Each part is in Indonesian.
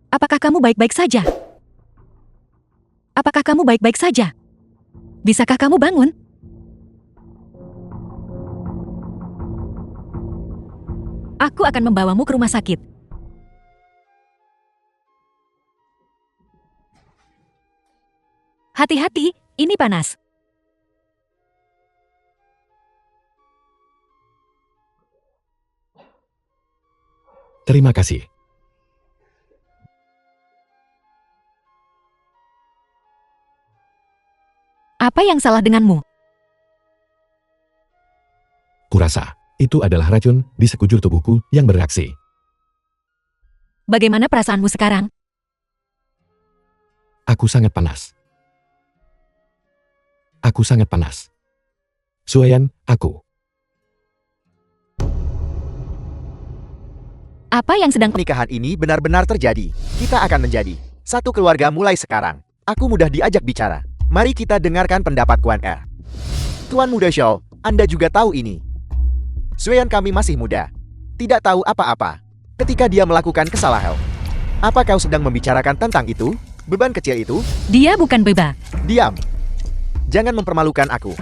Apakah kamu baik-baik saja? Apakah kamu baik-baik saja? Bisakah kamu bangun? Aku akan membawamu ke rumah sakit. Hati-hati, ini panas. Terima kasih. Apa yang salah denganmu? Kurasa, itu adalah racun di sekujur tubuhku yang bereaksi. Bagaimana perasaanmu sekarang? Aku sangat panas. Aku sangat panas. Suayan, aku. Apa yang sedang... Pernikahan ini benar-benar terjadi. Kita akan menjadi satu keluarga mulai sekarang. Aku mudah diajak bicara. Mari kita dengarkan pendapat Kuan Er. Tuan Muda Xiao, Anda juga tahu ini. Sueyan kami masih muda. Tidak tahu apa-apa. Ketika dia melakukan kesalahan. Apa kau sedang membicarakan tentang itu? Beban kecil itu? Dia bukan beba. Diam. Jangan mempermalukan aku.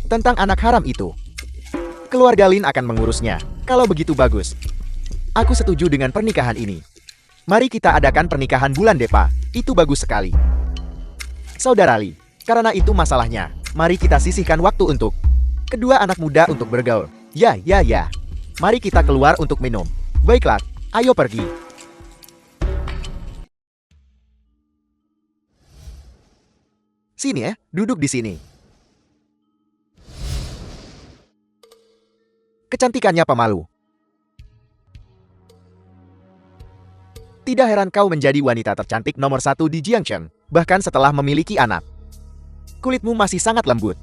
Tentang anak haram itu. Keluarga Lin akan mengurusnya. Kalau begitu bagus. Aku setuju dengan pernikahan ini. Mari kita adakan pernikahan bulan Depa. Itu bagus sekali. Saudara Li, karena itu masalahnya. Mari kita sisihkan waktu untuk kedua anak muda untuk bergaul. Ya. Mari kita keluar untuk minum. Baiklah, ayo pergi. Sini ya, duduk di sini. Kecantikannya pemalu. Tidak heran kau menjadi wanita tercantik nomor 1 di Jiangchen, bahkan setelah memiliki anak. Kulitmu masih sangat lembut.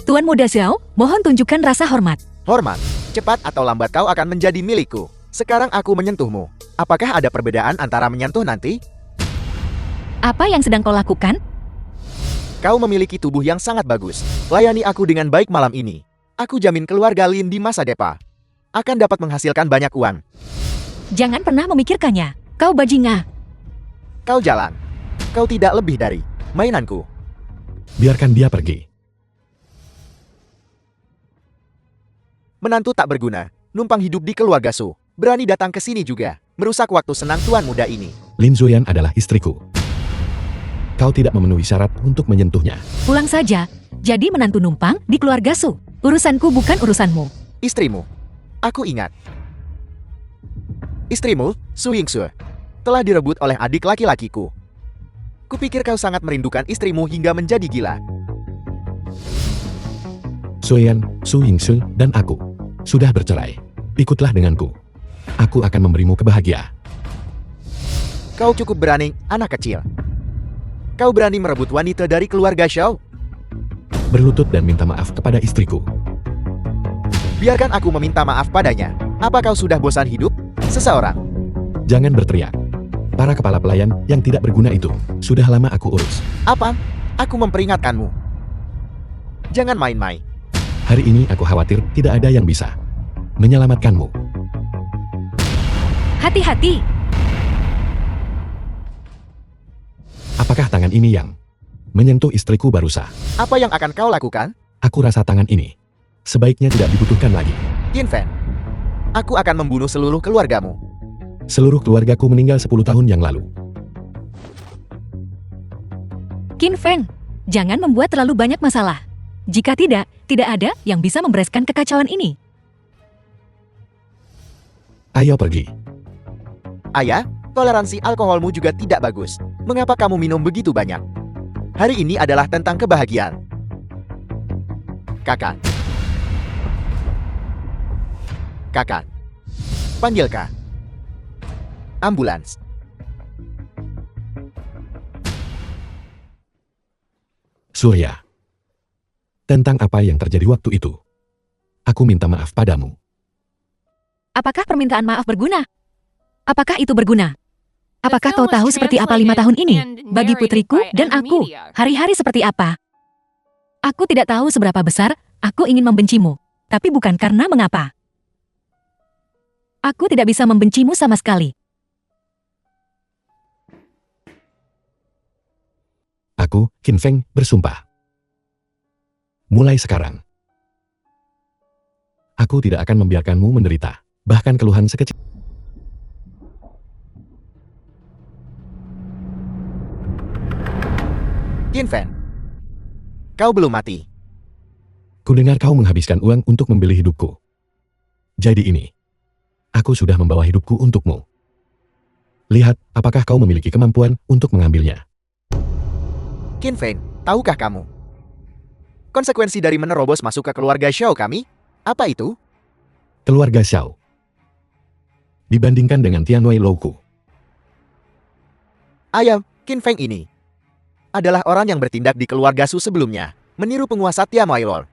Tuan Muda Xiao, mohon tunjukkan rasa hormat. Hormat, cepat atau lambat kau akan menjadi milikku. Sekarang aku menyentuhmu. Apakah ada perbedaan antara menyentuh nanti? Apa yang sedang kau lakukan? Kau memiliki tubuh yang sangat bagus. Layani aku dengan baik malam ini. Aku jamin keluarga Lin di masa depan akan dapat menghasilkan banyak uang. Jangan pernah memikirkannya. Kau bajingan. Kau jalan. Kau tidak lebih dari mainanku. Biarkan dia pergi. Menantu tak berguna. Numpang hidup di keluarga Su. Berani datang ke sini juga. Merusak waktu senang tuan muda ini. Lin Zuyan adalah istriku. Kau tidak memenuhi syarat untuk menyentuhnya. Pulang saja. Jadi menantu numpang di keluarga Su. Urusanku bukan urusanmu. Istrimu. Aku ingat. Istrimu, Su Yingsu, telah direbut oleh adik laki-lakiku. Kupikir kau sangat merindukan istrimu hingga menjadi gila. Sueyan, Su Yingsu, dan aku sudah bercerai. Ikutlah denganku. Aku akan memberimu kebahagiaan. Kau cukup berani, anak kecil. Kau berani merebut wanita dari keluarga Xiao? Berlutut dan minta maaf kepada istriku. Biarkan aku meminta maaf padanya. Apa kau sudah bosan hidup? Seseorang. Jangan berteriak. Para kepala pelayan yang tidak berguna itu sudah lama aku urus. Apa? Aku memperingatkanmu. Jangan main-main. Hari ini aku khawatir tidak ada yang bisa menyelamatkanmu. Hati-hati. Apakah tangan ini yang menyentuh istriku barusan? Apa yang akan kau lakukan? Aku rasa tangan ini sebaiknya tidak dibutuhkan lagi. Yin Fan, aku akan membunuh seluruh keluargamu. Seluruh keluargaku meninggal 10 tahun yang lalu. Qin Feng, jangan membuat terlalu banyak masalah. Jika tidak ada yang bisa membereskan kekacauan ini. Ayo pergi. Ayah, toleransi alkoholmu juga tidak bagus. Mengapa kamu minum begitu banyak? Hari ini adalah tentang kebahagiaan. Kakak. Kakak. Panggil Kak. Ambulans. Surya. Tentang apa yang terjadi waktu itu. Aku minta maaf padamu. Apakah permintaan maaf berguna? Apakah itu berguna? Apakah kau tahu seperti apa 5 tahun ini? Bagi putriku dan aku, hari-hari seperti apa? Aku tidak tahu seberapa besar aku ingin membencimu. Tapi bukan karena mengapa. Aku tidak bisa membencimu sama sekali. Aku, Qin Feng, bersumpah. Mulai sekarang, aku tidak akan membiarkanmu menderita, bahkan keluhan sekecil. Qin Feng, kau belum mati. Kudengar kau menghabiskan uang untuk membeli hidupku. Jadi ini, aku sudah membawa hidupku untukmu. Lihat, apakah kau memiliki kemampuan untuk mengambilnya? Qin Feng, tahukah kamu konsekuensi dari menerobos masuk ke keluarga Xiao kami? Apa itu? Keluarga Xiao. Dibandingkan dengan Tianwei Louku, Ayam, Qin Feng ini adalah orang yang bertindak di keluarga Su sebelumnya, meniru penguasa Tianwei Lord.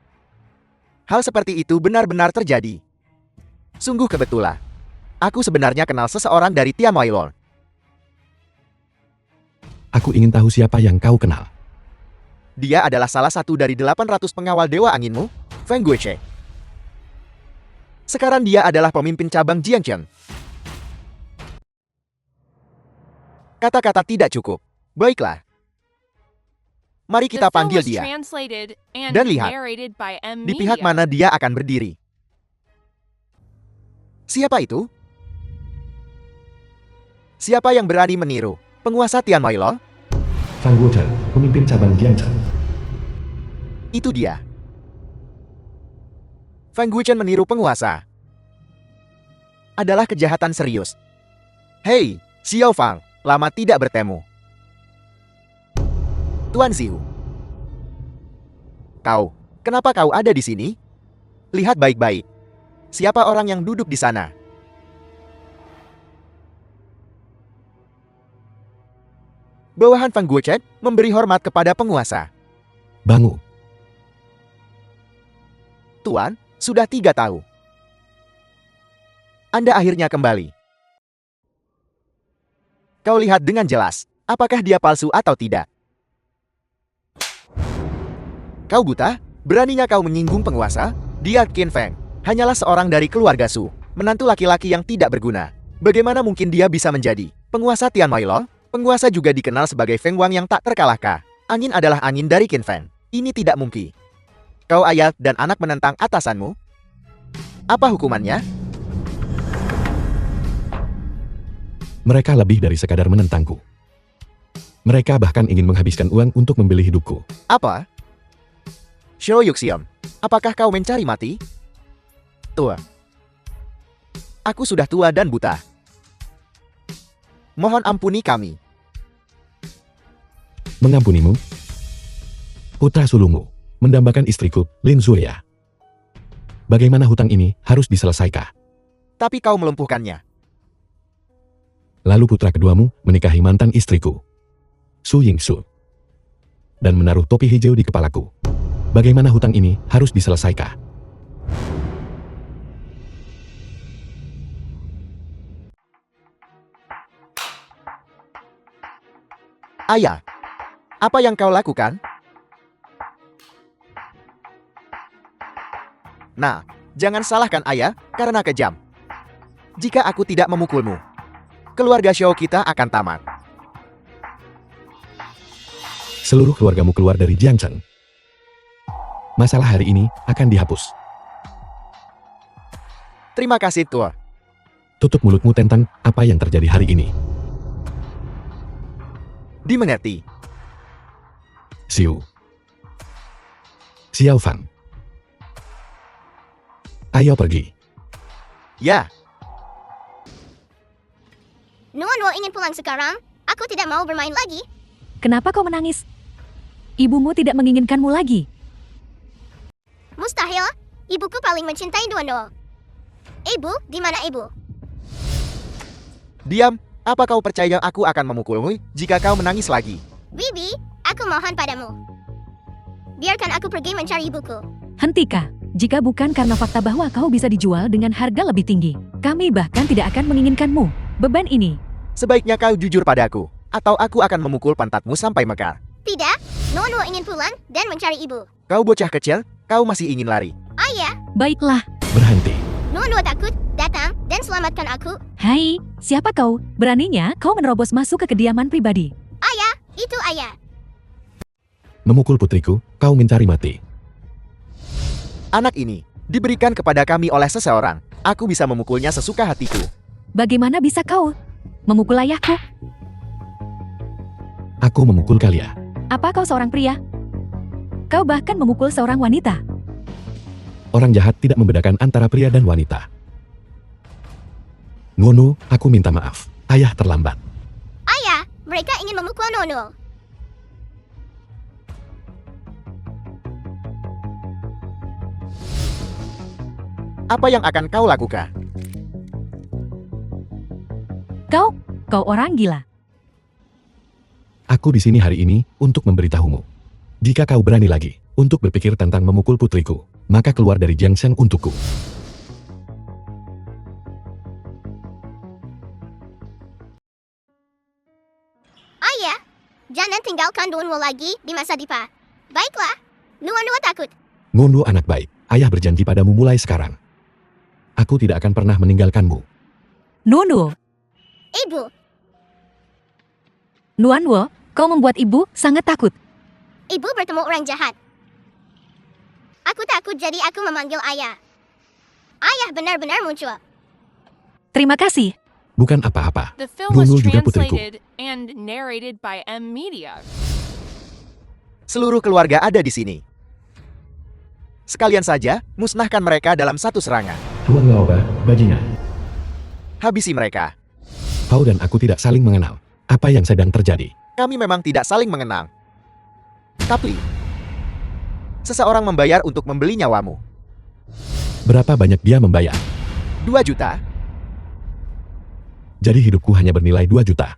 Hal seperti itu benar-benar terjadi. Sungguh kebetulan. Aku sebenarnya kenal seseorang dari Tianwei Lord. aku ingin tahu siapa yang kau kenal. Dia adalah salah satu dari 800 pengawal Dewa Anginmu, Feng Guiche. Sekarang dia adalah pemimpin cabang Jiangcheng. Kata-kata tidak cukup. Baiklah. Mari kita panggil dia. Dan lihat, di pihak mana dia akan berdiri. Siapa itu? Siapa yang berani meniru penguasa Tianwei Lord? Fang Guochen, pemimpin cabang Jiangcheng. Itu dia. Feng Guichen meniru penguasa. Adalah kejahatan serius. Hei, Xiao Fang, lama tidak bertemu. Tuan Xiu. Kenapa kau ada di sini? Lihat baik-baik. Siapa orang yang duduk di sana? Bawahan Feng Guochen memberi hormat kepada penguasa. Bangu. Tuan, sudah 3 tahun. Anda akhirnya kembali. Kau lihat dengan jelas, apakah dia palsu atau tidak. Kau buta? Beraninya kau menyinggung penguasa? Dia Qin Feng, hanyalah seorang dari keluarga Su, menantu laki-laki yang tidak berguna. Bagaimana mungkin dia bisa menjadi penguasa Tianwei Lord? Penguasa juga dikenal sebagai Feng Wang yang tak terkalahkan. Angin adalah angin dari Qin Feng. Ini tidak mungkin. Kau ayah dan anak menentang atasanmu? Apa hukumannya? Mereka lebih dari sekadar menentangku. Mereka bahkan ingin menghabiskan uang untuk membeli hidupku. Apa? Xiao Yuxiom, apakah kau mencari mati? Tua. Aku sudah tua dan buta. Mohon ampuni kami. Mengampunimu? Putra sulungmu, mendambakan istriku, Lin Zuya. Bagaimana hutang ini harus diselesaikan? Tapi kau melumpuhkannya. Lalu putra keduamu menikahi mantan istriku, Su Yingsu, dan menaruh topi hijau di kepalaku. Bagaimana hutang ini harus diselesaikan? Ayah, apa yang kau lakukan? Nah, jangan salahkan ayah karena kejam. Jika aku tidak memukulmu, keluarga Xiao kita akan tamat. Seluruh keluargamu keluar dari Jiangcheng. Masalah hari ini akan dihapus. Terima kasih, Tua. Tutup mulutmu tentang apa yang terjadi hari ini. Dimengerti. Xiu. Xiao Fang. Ayo pergi. Ya, Nuanwo ingin pulang sekarang. Aku tidak mau bermain lagi. Kenapa kau menangis? Ibumu tidak menginginkanmu lagi. Mustahil. Ibuku paling mencintai Nuanwo. Ibu, di mana ibu? diam. Apa kau percaya aku akan memukulmu jika kau menangis lagi? Bibi, aku mohon padamu. Biarkan aku pergi mencari ibuku. Hentikan. Jika bukan karena fakta bahwa kau bisa dijual dengan harga lebih tinggi, kami bahkan tidak akan menginginkanmu. Beban ini. Sebaiknya kau jujur padaku, atau aku akan memukul pantatmu sampai mekar. Tidak, Nuanwo ingin pulang dan mencari ibu. Kau bocah kecil, kau masih ingin lari. Ayah, Baiklah. Berhenti. Nuanwo takut Datang dan selamatkan aku. Hai, siapa kau? Beraninya kau menerobos masuk ke kediaman pribadi. Ayah, itu ayah. Memukul putriku, kau mencari mati. Anak ini diberikan kepada kami oleh seseorang. Aku bisa memukulnya sesuka hatiku. Bagaimana bisa kau memukul ayahku? Aku memukul kalian. Apa kau seorang pria? Kau bahkan memukul seorang wanita. Orang jahat tidak membedakan antara pria dan wanita. Ngono, aku minta maaf. Ayah terlambat. Ayah, mereka ingin memukul Nono. Apa yang akan kau lakukan? Kau orang gila. Aku di sini hari ini untuk memberitahumu. Jika kau berani lagi untuk berpikir tentang memukul putriku, maka keluar dari Jiangsheng untukku. Ayah, jangan tinggalkan Nuanwo lagi di masa depan. Baiklah, Nuanwo takut. Ngono anak baik, ayah berjanji padamu mulai sekarang. Aku tidak akan pernah meninggalkanmu. Nuanwo, Ibu, Nuanwo, kau membuat ibu sangat takut. ibu bertemu orang jahat. Aku takut jadi aku memanggil ayah. Ayah benar-benar muncul. Terima kasih. Bukan apa-apa. The film was Nunul juga putriku. translated and narrated by M Media. Seluruh keluarga ada di sini. Sekalian saja, musnahkan mereka dalam satu serangan. Tuan Laoba, bajingan. Habisi mereka. Kau dan aku tidak saling mengenal. Apa yang sedang terjadi? Kami memang tidak saling mengenal. Tapi, seseorang membayar untuk membeli nyawamu. Berapa banyak dia membayar? 2 juta? Jadi hidupku hanya bernilai 2 juta.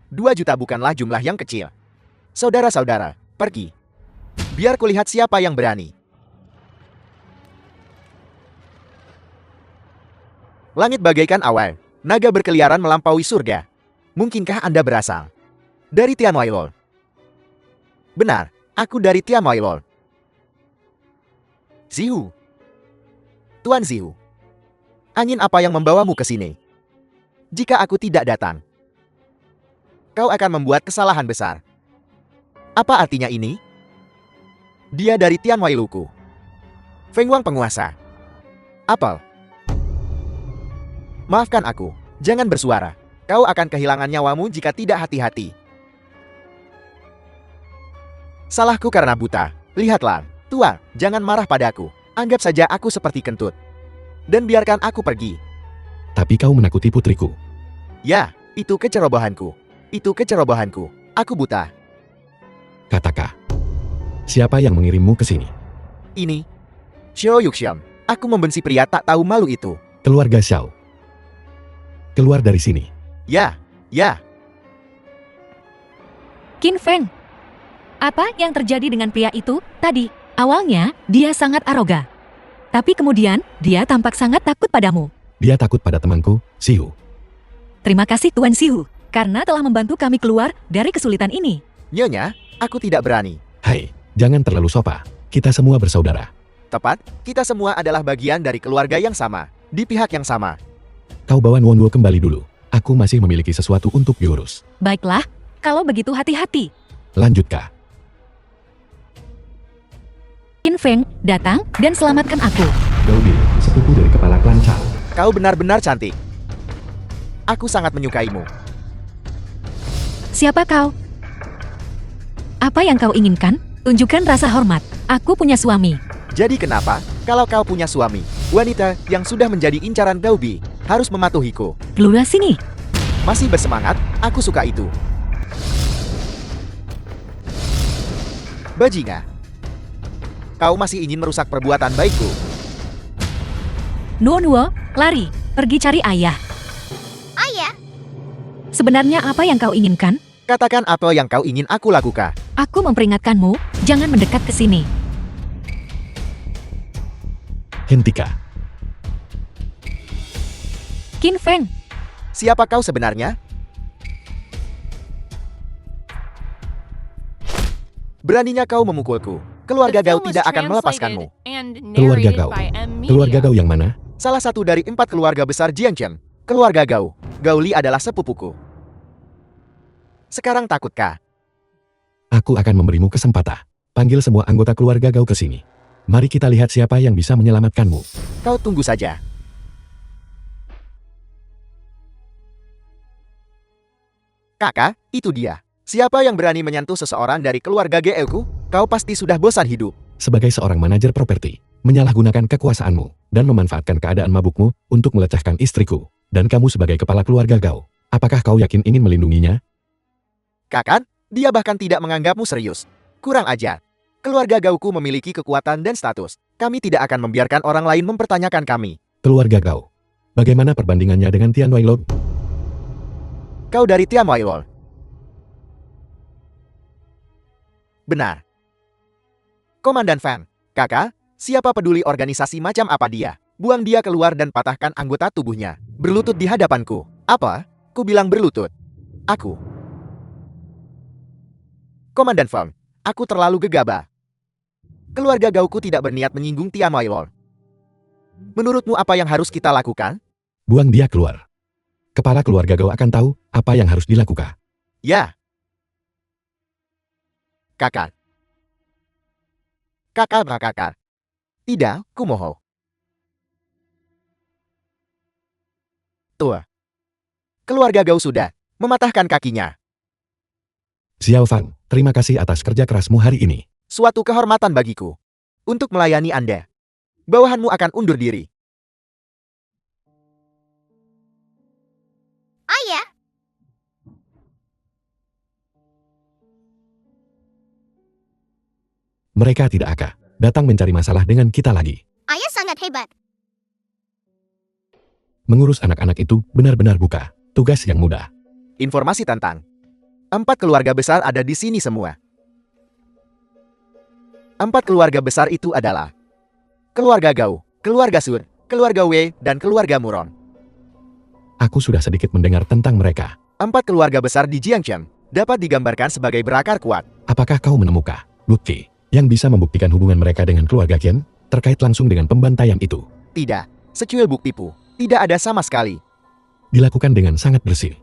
2 juta bukanlah jumlah yang kecil. Saudara-saudara, pergi. Biar kulihat siapa yang berani. Langit bagaikan awan, naga berkeliaran melampaui surga. Mungkinkah Anda berasal dari Tianwailol? Benar, aku dari Tianwailol. Zihu. Tuan Zihu. Angin apa yang membawamu ke sini? Jika aku tidak datang, kau akan membuat kesalahan besar. Apa artinya ini? Dia dari Tianwailuku. Feng Wang penguasa. Apel. Maafkan aku, jangan bersuara. Kau akan kehilangan nyawamu jika tidak hati-hati. Salahku karena buta. Lihatlah, tua, jangan marah padaku. Anggap saja aku seperti kentut. Dan biarkan aku pergi. Tapi kau menakuti putriku. Ya, itu kecerobohanku. Itu kecerobohanku. Aku buta. Katakan. Siapa yang mengirimmu ke sini? Ini. Xiao Yuxian. Aku membenci pria tak tahu malu itu. Keluarga Xiao. Keluar dari sini. Ya, ya. Qin Feng, apa yang terjadi dengan pria itu tadi? Awalnya, dia sangat arogan. Tapi kemudian, dia tampak sangat takut padamu. Dia takut pada temanku, Sihu. Terima kasih Tuan Sihu, karena telah membantu kami keluar dari kesulitan ini. Nyonya, aku tidak berani. Hai, jangan terlalu sopa. Kita semua bersaudara. Tepat, kita semua adalah bagian dari keluarga yang sama. Di pihak yang sama. Kau bawa Nuanwo kembali dulu. Aku masih memiliki sesuatu untuk diurus. Baiklah, kalau begitu hati-hati. Lanjutkah? Qin Feng, datang dan selamatkan aku. Gaudi, sepupu dari kepala klan Chao. Kau benar-benar cantik. Aku sangat menyukaimu. Siapa kau? Apa yang kau inginkan? Tunjukkan rasa hormat. Aku punya suami. Jadi kenapa, kalau kau punya suami, wanita yang sudah menjadi incaran Gaubi, harus mematuhiku? Keluar sini. Masih bersemangat, aku suka itu. Bajingan. Kau masih ingin merusak perbuatan baikku. Nuanwo, lari. Pergi cari ayah. ayah, Sebenarnya apa yang kau inginkan? Katakan apa yang kau ingin aku lakukan. Aku memperingatkanmu, jangan mendekat ke sini. Hentikan. Qin Feng, Siapa kau sebenarnya? Beraninya kau memukulku. Keluarga The Gao film was tidak akan melepaskanmu. translated and Keluarga narrated Gao. by M Media. Keluarga kau yang mana? Salah satu dari 4 keluarga besar Jiangchen. Keluarga Gao. Gao Li adalah sepupuku. Sekarang takutkah? Aku akan memberimu kesempatan. Panggil semua anggota keluarga Gao ke sini. Mari kita lihat siapa yang bisa menyelamatkanmu. Kau tunggu saja. Kakak, itu dia. Siapa yang berani menyentuh seseorang dari keluarga GL-ku? Kau pasti sudah bosan hidup. Sebagai seorang manajer properti, menyalahgunakan kekuasaanmu dan memanfaatkan keadaan mabukmu untuk melecehkan istriku. Dan kamu sebagai kepala keluarga Gao, apakah kau yakin ingin melindunginya? Kakak, dia bahkan tidak menganggapmu serius. Kurang ajar. Keluarga Gauku memiliki kekuatan dan status. Kami tidak akan membiarkan orang lain mempertanyakan kami. Keluarga Gao, bagaimana perbandingannya dengan Tian Wailong? Kau dari Tian Wailong. Benar. Komandan Fan, kakak, siapa peduli organisasi macam apa dia? Buang dia keluar dan patahkan anggota tubuhnya. Berlutut di hadapanku. Apa? Ku bilang berlutut. Aku. Komandan Feng, aku terlalu gegabah. Keluarga Gauku tidak berniat menyinggung Tian Wailong. Menurutmu apa yang harus kita lakukan? Buang dia keluar. Kepala keluarga Gao akan tahu apa yang harus dilakukan. Ya. Kakak. Kakak. Tidak, kumohon. Tuh. Keluarga Gao sudah mematahkan kakinya. Xiao Fan, terima kasih atas kerja kerasmu hari ini. Suatu kehormatan bagiku. Untuk melayani Anda. Bawahanmu akan undur diri. Ayah, Mereka tidak akan datang mencari masalah dengan kita lagi. ayah sangat hebat. Mengurus anak-anak itu benar-benar bukan tugas yang mudah. Informasi tentang 4 keluarga besar ada di sini semua. 4 keluarga besar itu adalah keluarga Gao, keluarga Sur, keluarga Wei, dan keluarga Muron. Aku sudah sedikit mendengar tentang mereka. 4 keluarga besar di Jiangchen dapat digambarkan sebagai berakar kuat. Apakah kau menemukan bukti yang bisa membuktikan hubungan mereka dengan keluarga Qian terkait langsung dengan pembantaian itu? Tidak, secuil bukti pu, tidak ada sama sekali. Dilakukan dengan sangat bersih.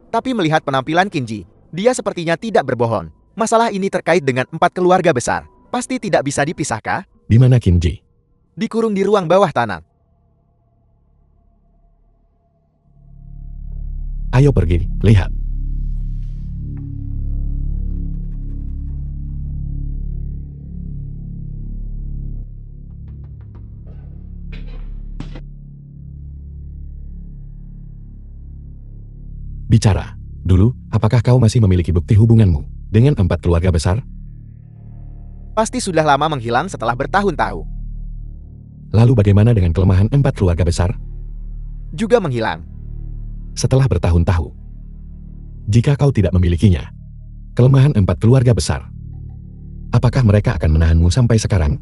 Tapi melihat penampilan Qinji, dia sepertinya tidak berbohong. Masalah ini terkait dengan 4 keluarga besar. Pasti tidak bisa dipisahkan. Di mana Qinji? Dikurung di ruang bawah tanah. Ayo pergi, lihat. Bicara. Dulu, apakah kau masih memiliki bukti hubunganmu dengan 4 keluarga besar? Pasti sudah lama menghilang setelah bertahun-tahun. Lalu bagaimana dengan kelemahan 4 keluarga besar? Juga menghilang. Setelah bertahun-tahun. Jika kau tidak memilikinya, kelemahan 4 keluarga besar, apakah mereka akan menahanmu sampai sekarang?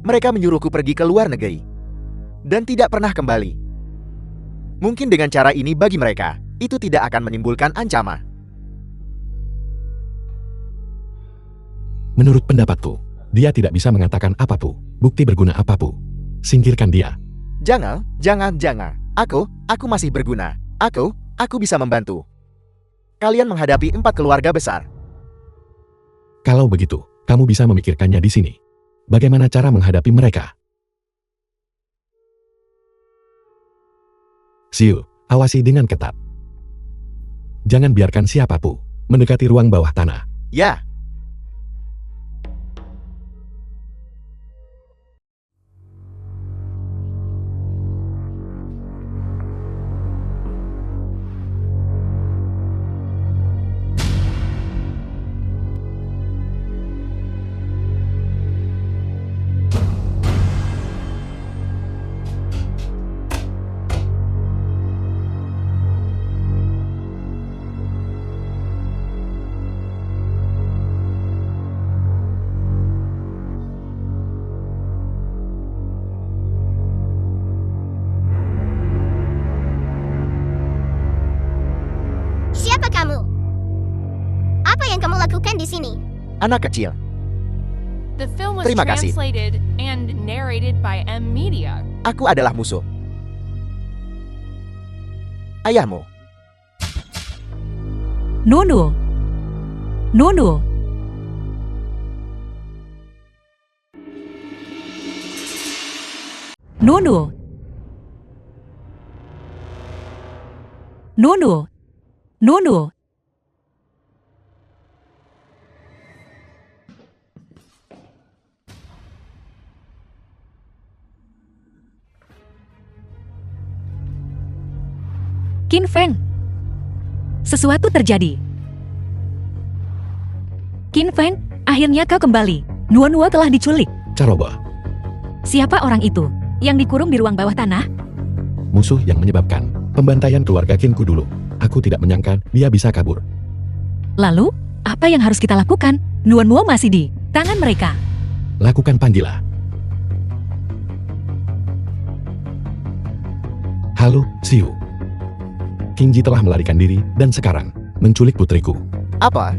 Mereka menyuruhku pergi ke luar negeri. Dan tidak pernah kembali. Mungkin dengan cara ini bagi mereka, itu tidak akan menimbulkan ancaman. Menurut pendapatku, dia tidak bisa mengatakan apapun, bukti berguna apapun. Singkirkan dia. Jangan. Aku masih berguna. Aku bisa membantu. Kalian menghadapi 4 keluarga besar. Kalau begitu, kamu bisa memikirkannya di sini. Bagaimana cara menghadapi mereka? Siu, awasi dengan ketat. Jangan biarkan siapapun mendekati ruang bawah tanah. Ya. Siapa kamu? Apa yang kamu lakukan di sini? Anak kecil. The film was Terima kasih. translated and narrated by M Media. Aku adalah musuh ayahmu. Nunu. Nunu. Nunu. Nunu. Nunu. Qin Feng. Sesuatu terjadi. Qin Feng, akhirnya kau kembali. Nuo telah diculik. Caroba, Siapa orang itu? Yang dikurung di ruang bawah tanah? musuh yang menyebabkan pembantaian keluarga Qinku dulu. Aku tidak menyangka dia bisa kabur. Lalu, apa yang harus kita lakukan? Nuo masih di tangan mereka. Lakukan Panggila. Halo, Xiu. Qingji telah melarikan diri dan sekarang menculik putriku. Apa?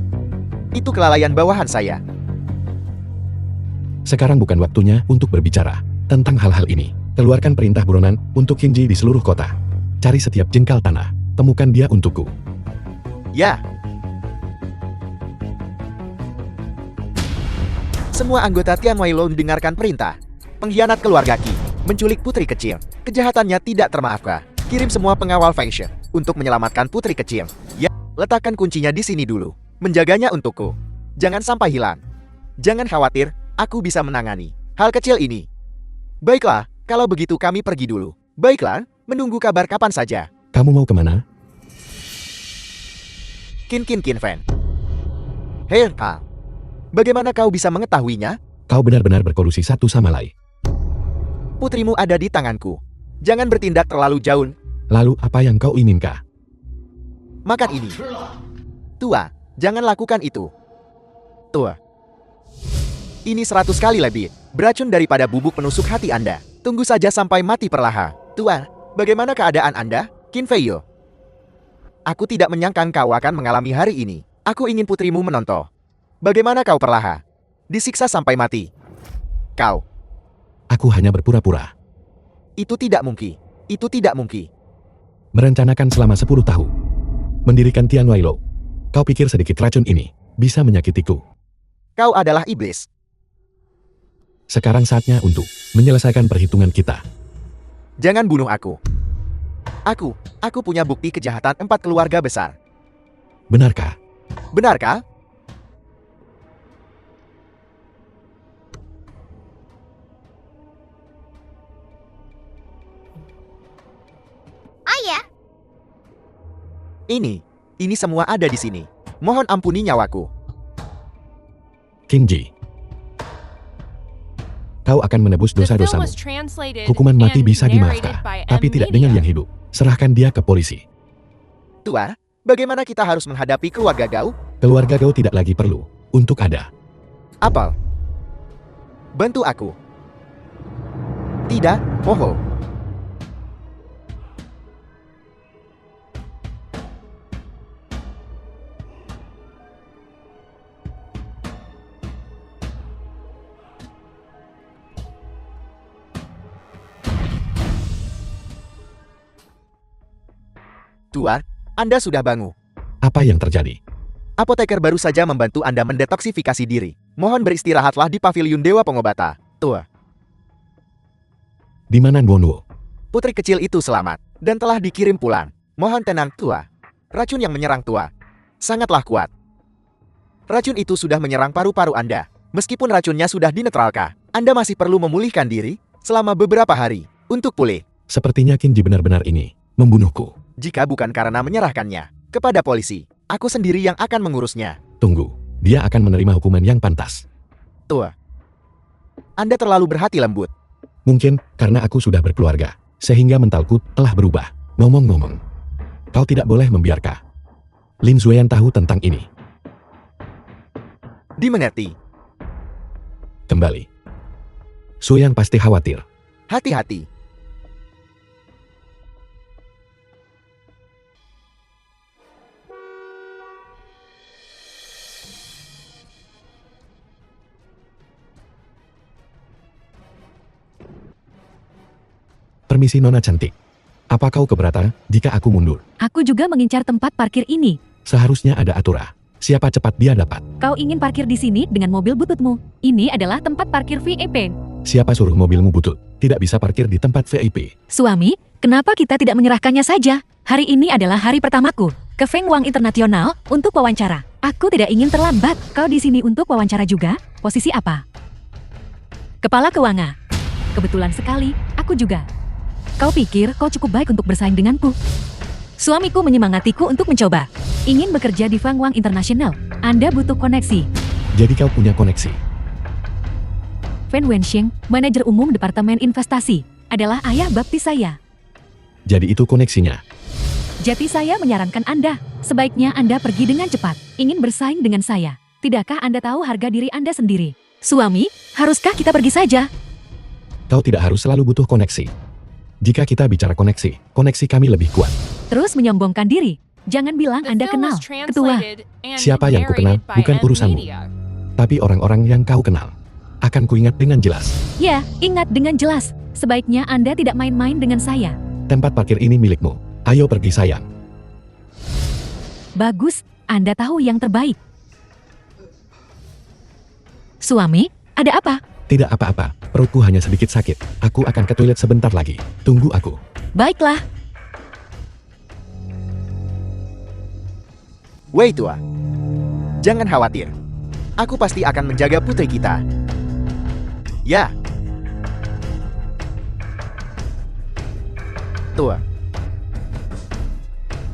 Itu kelalaian bawahan saya. Sekarang bukan waktunya untuk berbicara tentang hal-hal ini. Keluarkan perintah buronan untuk Qingji di seluruh kota. Cari setiap jengkal tanah. Temukan dia untukku. Ya. Semua anggota Tianwei Lou mendengarkan perintah. Pengkhianat keluarga Qi, menculik putri kecil. Kejahatannya tidak termaafkan. Kirim semua pengawal Feng Shui untuk menyelamatkan putri kecil. Ya, letakkan kuncinya di sini dulu. Menjaganya untukku. Jangan sampai hilang. Jangan khawatir, aku bisa menangani hal kecil ini. Baiklah, kalau begitu kami pergi dulu. Baiklah, menunggu kabar kapan saja. Kamu mau kemana? Qin Fan. Hei, Kang. Bagaimana kau bisa mengetahuinya? Kau benar-benar berkolusi satu sama lain. Putrimu ada di tanganku. Jangan bertindak terlalu jauh. Lalu apa yang kau inginkan? Makan ini. Tua, jangan lakukan itu. Tua. Ini 100 kali lebih beracun daripada bubuk penusuk hati Anda. Tunggu saja sampai mati perlahan. Tua, bagaimana keadaan Anda, Qin Feiyo? Aku tidak menyangka kau akan mengalami hari ini. Aku ingin putrimu menonton. Bagaimana kau perlahan? Disiksa sampai mati. Kau. Aku hanya berpura-pura. Itu tidak mungkin. Itu tidak mungkin. Merencanakan selama 10 tahun. Mendirikan Tianwei Lou. Kau pikir sedikit racun ini bisa menyakitiku? Kau adalah iblis. Sekarang saatnya untuk menyelesaikan perhitungan kita. Jangan bunuh aku. Aku punya bukti kejahatan 4 keluarga besar. Benarkah? Benarkah? Ayah, Ini semua ada di sini. Mohon ampuni nyawaku. Qingji, kau akan menebus The film dosa-dosamu. was translated Hukuman mati and bisa narrated dimaafkan, by tapi M tidak dengan Media. yang hidup. Serahkan dia ke polisi. Tua, bagaimana kita harus menghadapi keluarga Gao? Keluarga kau tidak lagi perlu untuk ada. Apel. Bantu aku. Tidak, Moho. Tua, Anda sudah bangun. Apa yang terjadi? Apoteker baru saja membantu Anda mendetoksifikasi diri. Mohon beristirahatlah di pavilion Dewa Pengobatan. Tua, Di mana Nuo? putri kecil itu selamat dan telah dikirim pulang. Mohon tenang, Tua. Racun yang menyerang Tua sangatlah kuat. Racun itu sudah menyerang paru-paru Anda. Meskipun racunnya sudah dinetralkan, Anda masih perlu memulihkan diri selama beberapa hari untuk pulih. Sepertinya Qingji benar-benar ini membunuhku. Jika bukan karena menyerahkannya kepada polisi, aku sendiri yang akan mengurusnya. Tunggu, dia akan menerima hukuman yang pantas. Tua, Anda terlalu berhati lembut. Mungkin karena aku sudah berkeluarga, sehingga mentalku telah berubah. Ngomong-ngomong, kau tidak boleh membiarkan Lin Zueyan tahu tentang ini. Dimengerti. Kembali. Zueyan pasti khawatir. Hati-hati. Permisi Nona cantik. Apa kau keberatan jika aku mundur? Aku juga mengincar tempat parkir ini. Seharusnya ada aturan. Siapa cepat dia dapat. Kau ingin parkir di sini dengan mobil bututmu. Ini adalah tempat parkir VIP. Siapa suruh mobilmu butut? Tidak bisa parkir di tempat VIP. Suami, kenapa kita tidak menyerahkannya saja? Hari ini adalah hari pertamaku ke Feng Wang Internasional untuk wawancara. Aku tidak ingin terlambat. Kau di sini untuk wawancara juga? Posisi apa? Kepala keuangan. Kebetulan sekali, aku juga. Kau pikir kau cukup baik untuk bersaing denganku? Suamiku menyemangatiku untuk mencoba. Ingin bekerja di Feng Wang Internasional. Anda butuh koneksi. Jadi kau punya koneksi. Fen Wenxiang, manajer umum Departemen Investasi, adalah ayah baptis saya. Jadi itu koneksinya. Jadi saya menyarankan Anda, sebaiknya Anda pergi dengan cepat. Ingin bersaing dengan saya. Tidakkah Anda tahu harga diri Anda sendiri? Suami, haruskah kita pergi saja? Kau tidak harus selalu butuh koneksi. Jika kita bicara koneksi, koneksi kami lebih kuat. Terus menyombongkan diri. Jangan bilang The Anda film kenal, was ketua. translated and Siapa yang kukenal narrated by bukan M urusanmu. Media. Tapi orang-orang yang kau kenal akan kuingat dengan jelas. Ya, ingat dengan jelas. Sebaiknya Anda tidak main-main dengan saya. Tempat parkir ini milikmu. Ayo pergi sayang. Bagus, Anda tahu yang terbaik. Suami, ada apa? Tidak apa-apa, perutku hanya sedikit sakit. Aku akan ke toilet sebentar lagi. Tunggu aku. Baiklah. Wei tua. Jangan khawatir. Aku pasti akan menjaga putri kita. Ya. Tua.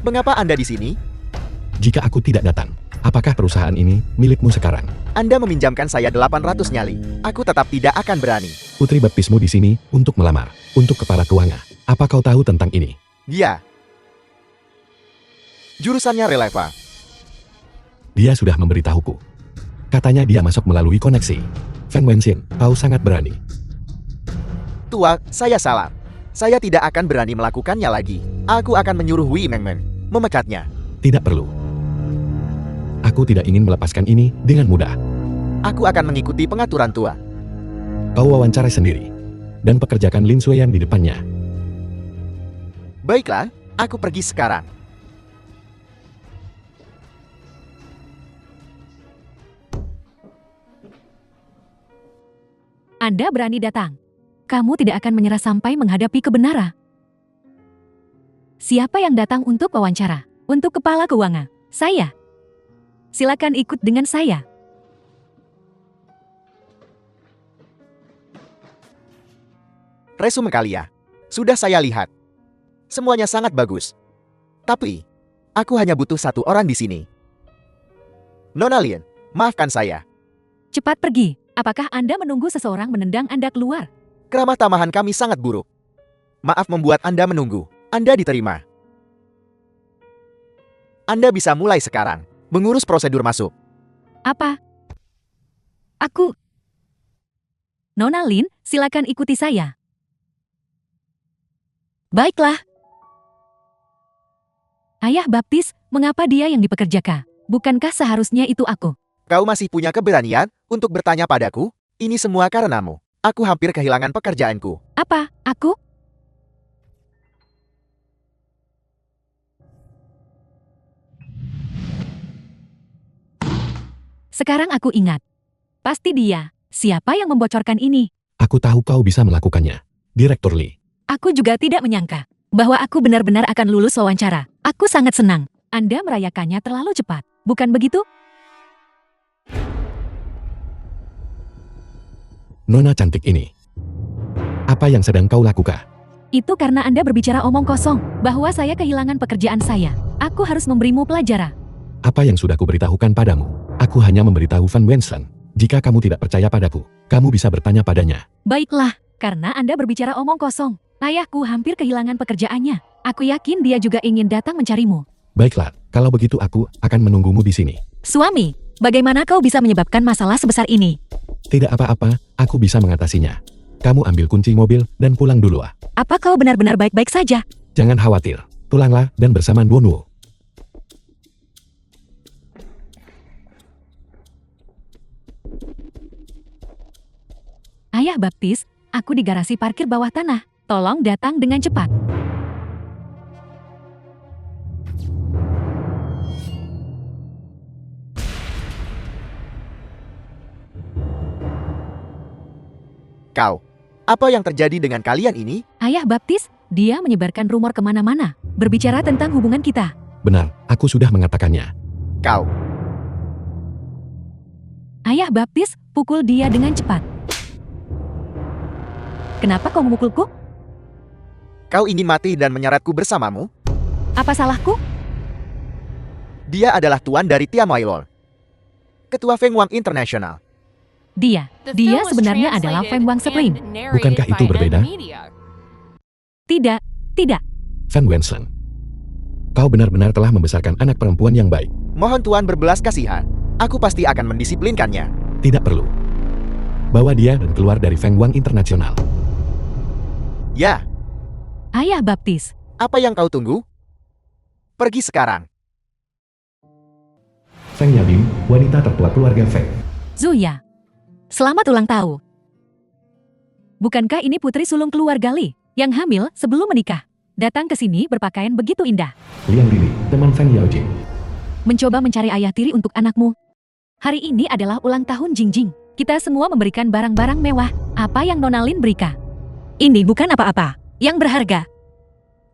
Mengapa Anda di sini? Jika aku tidak datang, apakah perusahaan ini milikmu sekarang? Anda meminjamkan saya 800 nyali. Aku tetap tidak akan berani. Putri baptismu di sini untuk melamar, untuk kepala keuangan. Apa kau tahu tentang ini? Dia. Jurusannya Releva. Dia sudah memberitahuku. Katanya dia masuk melalui koneksi. Feng Wenxian, kau sangat berani. Tua, saya salah. Saya tidak akan berani melakukannya lagi. Aku akan menyuruh Wei Mengmen memecatnya. Tidak perlu. Aku tidak ingin melepaskan ini dengan mudah. Aku akan mengikuti pengaturan tua. Kau wawancara sendiri. Dan pekerjakan Lin Shuyan di depannya. Baiklah, aku pergi sekarang. Anda berani datang. Kamu tidak akan menyerah sampai menghadapi kebenaran. Siapa yang datang untuk wawancara? Untuk kepala keuangan. Saya. Silakan ikut dengan saya. Resume kalian. Sudah saya lihat. Semuanya sangat bagus. Tapi, aku hanya butuh satu orang di sini. Nona Lin, maafkan saya. Cepat pergi. Apakah Anda menunggu seseorang menendang Anda keluar? Keramah tamahan kami sangat buruk. Maaf membuat Anda menunggu. Anda diterima. Anda bisa mulai sekarang. Mengurus prosedur masuk. Apa? Aku. Nona Lin, silakan ikuti saya. Baiklah. Ayah baptis, mengapa dia yang dipekerjakan? Bukankah seharusnya itu aku? Kau masih punya keberanian untuk bertanya padaku? Ini semua karenamu. Aku hampir kehilangan pekerjaanku. Apa? Aku? Sekarang aku ingat. Pasti dia. Siapa yang membocorkan ini? Aku tahu kau bisa melakukannya. Direktur Lee. Aku juga tidak menyangka bahwa aku benar-benar akan lulus wawancara. Aku sangat senang. Anda merayakannya terlalu cepat. Bukan begitu? Nona cantik ini. Apa yang sedang kau lakukan? Itu karena Anda berbicara omong kosong, bahwa saya kehilangan pekerjaan saya. Aku harus memberimu pelajaran. Apa yang sudah kuberitahukan padamu? Aku hanya memberitahu Van Wensen. Jika kamu tidak percaya padaku, kamu bisa bertanya padanya. Baiklah, karena Anda berbicara omong kosong. Ayahku hampir kehilangan pekerjaannya. Aku yakin dia juga ingin datang mencarimu. Baiklah, kalau begitu aku akan menunggumu di sini. Suami, bagaimana kau bisa menyebabkan masalah sebesar ini? Tidak apa-apa, aku bisa mengatasinya. Kamu ambil kunci mobil dan pulang dulu. Apa kau benar-benar baik-baik saja? Jangan khawatir, pulanglah dan bersama Duonwo. Ayah baptis, aku di garasi parkir bawah tanah. tolong datang dengan cepat. Kau, apa yang terjadi dengan kalian ini? Ayah baptis, dia menyebarkan rumor kemana-mana, berbicara tentang hubungan kita. Benar, aku sudah mengatakannya. Kau, Ayah baptis, pukul dia dengan cepat. Kenapa kau memukulku? kau ingin mati dan menyeretku bersamamu? Apa salahku? Dia adalah tuan dari Tiamoilol, ketua Feng Wang International. Dia sebenarnya adalah Feng Wang Supreme. Bukankah itu berbeda? Tidak, tidak. Van Wenslen, kau benar-benar telah membesarkan anak perempuan yang baik. Mohon tuan berbelas kasihan. Aku pasti akan mendisiplinkannya. Tidak perlu. Bawa dia dan keluar dari Feng Wang Internasional. Ya, Ayah baptis. apa yang kau tunggu? Pergi sekarang. Feng Yabin, wanita tertua keluarga Feng. Zuya. Selamat ulang tahun. Bukankah ini putri sulung keluarga Li, yang hamil sebelum menikah? Datang ke sini berpakaian begitu indah. Liang Lili, teman Feng Yaojing. Mencoba mencari ayah tiri untuk anakmu. Hari ini adalah ulang tahun Jingjing. Kita semua memberikan barang-barang mewah. Apa yang Nona Lin berikan? Ini bukan apa-apa yang berharga.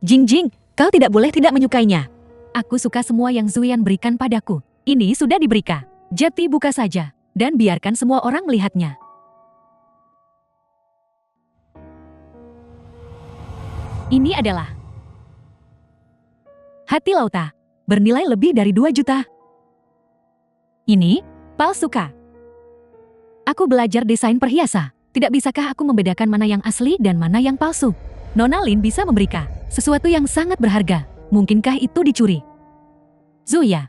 Jingjing, kau tidak boleh tidak menyukainya. Aku suka semua yang Zuyan berikan padaku. Ini sudah diberikan. Jadi buka saja, dan biarkan semua orang melihatnya. Ini adalah hati lauta, bernilai lebih dari 2 juta. Ini palsu kah? Aku belajar desain perhiasan. Tidak bisakah aku membedakan mana yang asli dan mana yang palsu? Nona Lin bisa memberikan sesuatu yang sangat berharga. Mungkinkah itu dicuri? Zuya,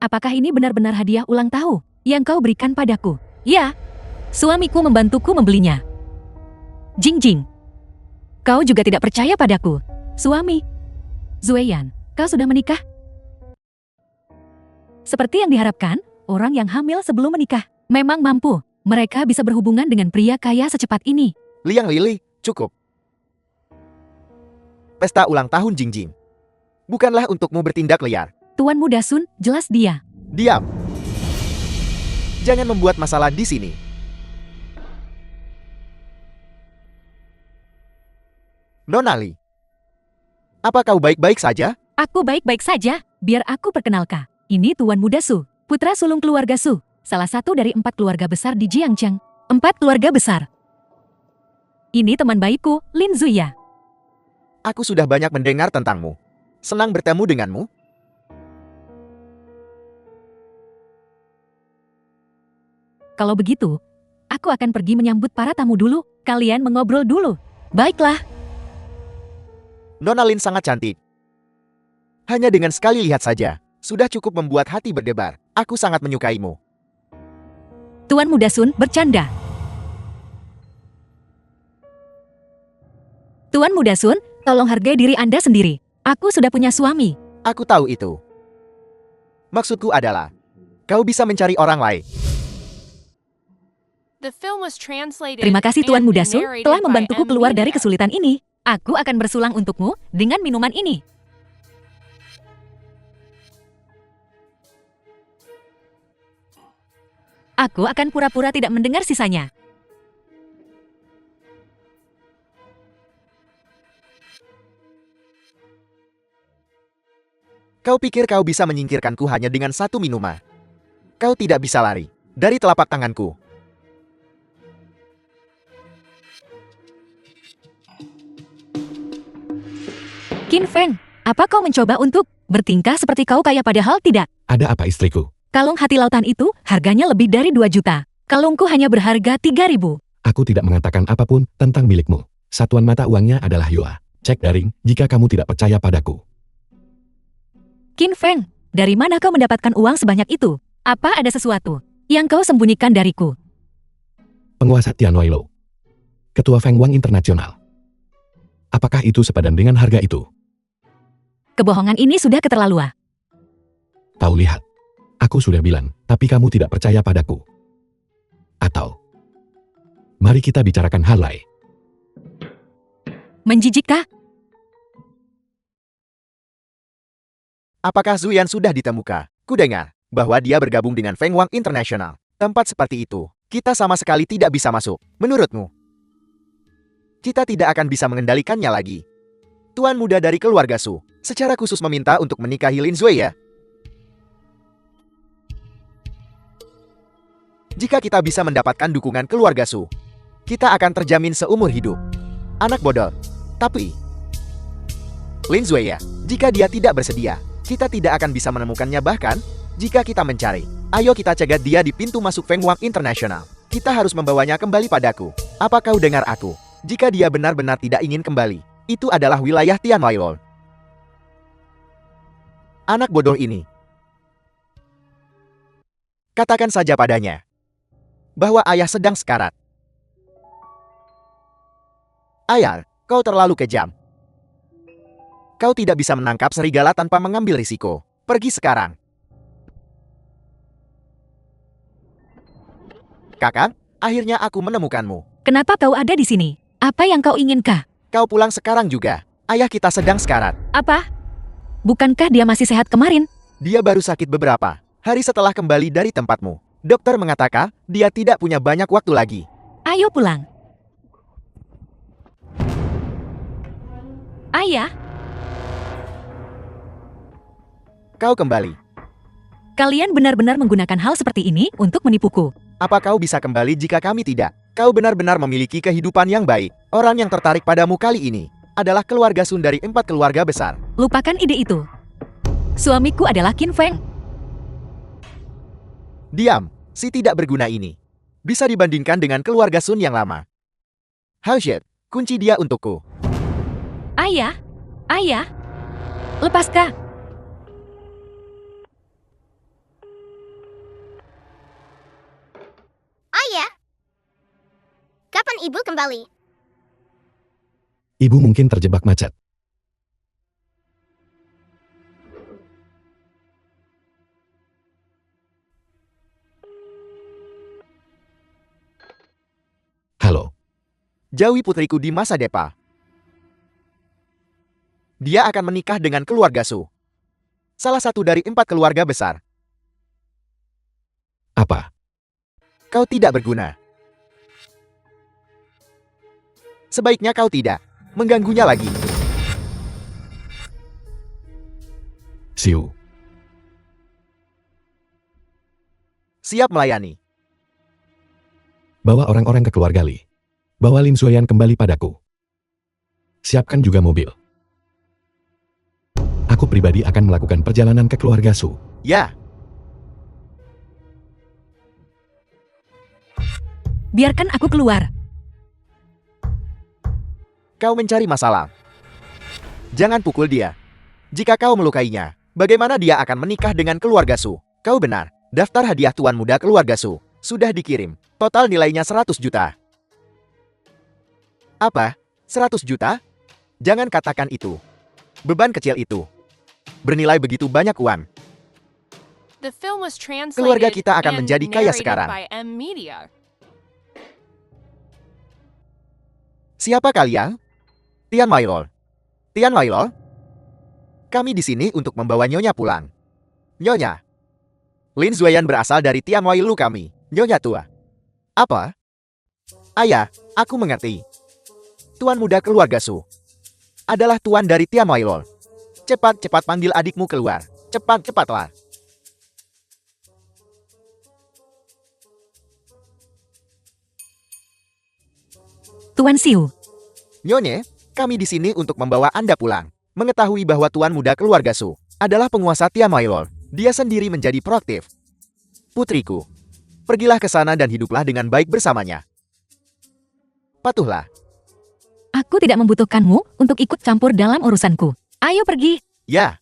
apakah ini benar-benar hadiah ulang tahun yang kau berikan padaku? Ya, suamiku membantuku membelinya. Jingjing, kau juga tidak percaya padaku, suami. Zueyan, kau sudah menikah? Seperti yang diharapkan, orang yang hamil sebelum menikah memang mampu. Mereka bisa berhubungan dengan pria kaya secepat ini. Liang Lili, cukup. Pesta ulang tahun Jingjing bukanlah untukmu bertindak liar. Tuan Muda Sun, jelas dia. Diam. Jangan membuat masalah di sini. Nona Li, apa kau baik-baik saja? Aku baik-baik saja, biar aku perkenalkan. Ini Tuan Muda Su, putra sulung keluarga Su. Salah satu dari 4 keluarga besar di Jiangcheng. 4 keluarga besar. Ini teman baikku, Lin Zuya. Aku sudah banyak mendengar tentangmu. Senang bertemu denganmu. Kalau begitu, aku akan pergi menyambut para tamu dulu. Kalian mengobrol dulu. Baiklah. Nona Lin sangat cantik. Hanya dengan sekali lihat saja, sudah cukup membuat hati berdebar. Aku sangat menyukaimu. Tuan Muda Sun bercanda. Tuan Muda Sun, tolong hargai diri Anda sendiri. Aku sudah punya suami. Aku tahu itu. Maksudku adalah, kau bisa mencari orang lain. Terima kasih Tuan Muda Sun telah membantuku keluar dari kesulitan ini. Aku akan bersulang untukmu dengan minuman ini. Aku akan pura-pura tidak mendengar sisanya. Kau pikir kau bisa menyingkirkanku hanya dengan 1 minuman? Kau tidak bisa lari dari telapak tanganku. Qin Feng, apa kau mencoba untuk bertingkah seperti kau kaya padahal tidak? Ada apa istriku? Kalung hati lautan itu harganya lebih dari 2 juta. Kalungku hanya berharga 3.000. Aku tidak mengatakan apapun tentang milikmu. Satuan mata uangnya adalah Yua. Cek daring jika kamu tidak percaya padaku. Qin Feng, dari mana kau mendapatkan uang sebanyak itu? Apa ada sesuatu yang kau sembunyikan dariku? Penguasa Tianweilo, Ketua Feng Wang Internasional. Apakah itu sepadan dengan harga itu? Kebohongan ini sudah keterlaluan. Tahu lihat. Aku sudah bilang, tapi kamu tidak percaya padaku. Atau, mari kita bicarakan hal lain. Menjijikkah? Apakah Zuyan sudah ditemukan? Kudengar bahwa dia bergabung dengan Feng Wang International. Tempat seperti itu, kita sama sekali tidak bisa masuk. Menurutmu? Kita tidak akan bisa mengendalikannya lagi. Tuan muda dari keluarga Su, secara khusus meminta untuk menikahi Lin Zueya. Jika kita bisa mendapatkan dukungan keluarga Su, kita akan terjamin seumur hidup. Anak bodoh. Tapi Lin Zueya, jika dia tidak bersedia, kita tidak akan bisa menemukannya bahkan jika kita mencari. Ayo kita cegat dia di pintu masuk Feng Wang International. Kita harus membawanya kembali padaku. Apa kau dengar aku? Jika dia benar-benar tidak ingin kembali, itu adalah wilayah Tian Wailol. Anak bodoh ini. Katakan saja padanya bahwa ayah sedang sekarat. Ayah, kau terlalu kejam. Kau tidak bisa menangkap serigala tanpa mengambil risiko. Pergi sekarang. Kakak, akhirnya aku menemukanmu. Kenapa kau ada di sini? Apa yang kau inginkah? Kau pulang sekarang juga. Ayah kita sedang sekarat. Apa? Bukankah dia masih sehat kemarin? Dia baru sakit beberapa hari setelah kembali dari tempatmu. Dokter mengatakan dia tidak punya banyak waktu lagi. Ayo pulang. Ayah, Kau kembali. kalian benar-benar menggunakan hal seperti ini untuk menipuku. Apa kau bisa kembali jika kami tidak? Kau benar-benar memiliki kehidupan yang baik. Orang yang tertarik padamu kali ini adalah keluarga Sun dari 4 keluarga besar. Lupakan ide itu. Suamiku adalah Qin Feng. Diam, si tidak berguna ini. Bisa dibandingkan dengan keluarga Sun yang lama. Haushit, kunci dia untukku. Ayah, ayah, lepaskah? Ayah, kapan ibu kembali? Ibu mungkin terjebak macet. Halo. Jauhi putriku di masa depa. Dia akan menikah dengan keluarga Su. Salah satu dari 4 keluarga besar. Apa? Kau tidak berguna. Sebaiknya kau tidak mengganggunya lagi. Siu. Siap melayani. Bawa orang-orang ke keluarga Li. Bawa Lin Zueyan kembali padaku. Siapkan juga mobil. Aku pribadi akan melakukan perjalanan ke keluarga Su. Ya, Biarkan aku keluar. kau mencari masalah. Jangan pukul dia. Jika kau melukainya, bagaimana dia akan menikah dengan keluarga Su? Kau benar. Daftar hadiah tuan muda keluarga Su sudah dikirim. Total nilainya 100 juta. Apa? 100 juta? Jangan katakan itu. Beban kecil itu bernilai begitu banyak uang. The film was translated Keluarga kita akan and menjadi kaya narrated sekarang. by M Media. Siapa kalian? Tian Wailol. Tian Wailol? Kami di sini untuk membawa Nyonya pulang. Nyonya. Lin Zueyan berasal dari Tian Wailu kami. Nyonya tua. Apa? Ayah, aku mengerti. Tuan muda keluarga Su adalah tuan dari Tian Wailol. Cepat-cepat panggil adikmu keluar. Cepat-cepatlah. Tuan Siu, Nyonya, kami di sini untuk membawa Anda pulang. Mengetahui bahwa tuan muda keluarga Su adalah penguasa Tian Wailol, dia sendiri menjadi proaktif. Putriku, pergilah ke sana dan hiduplah dengan baik bersamanya. Patuhlah. aku tidak membutuhkanmu untuk ikut campur dalam urusanku. Ayo pergi. Ya.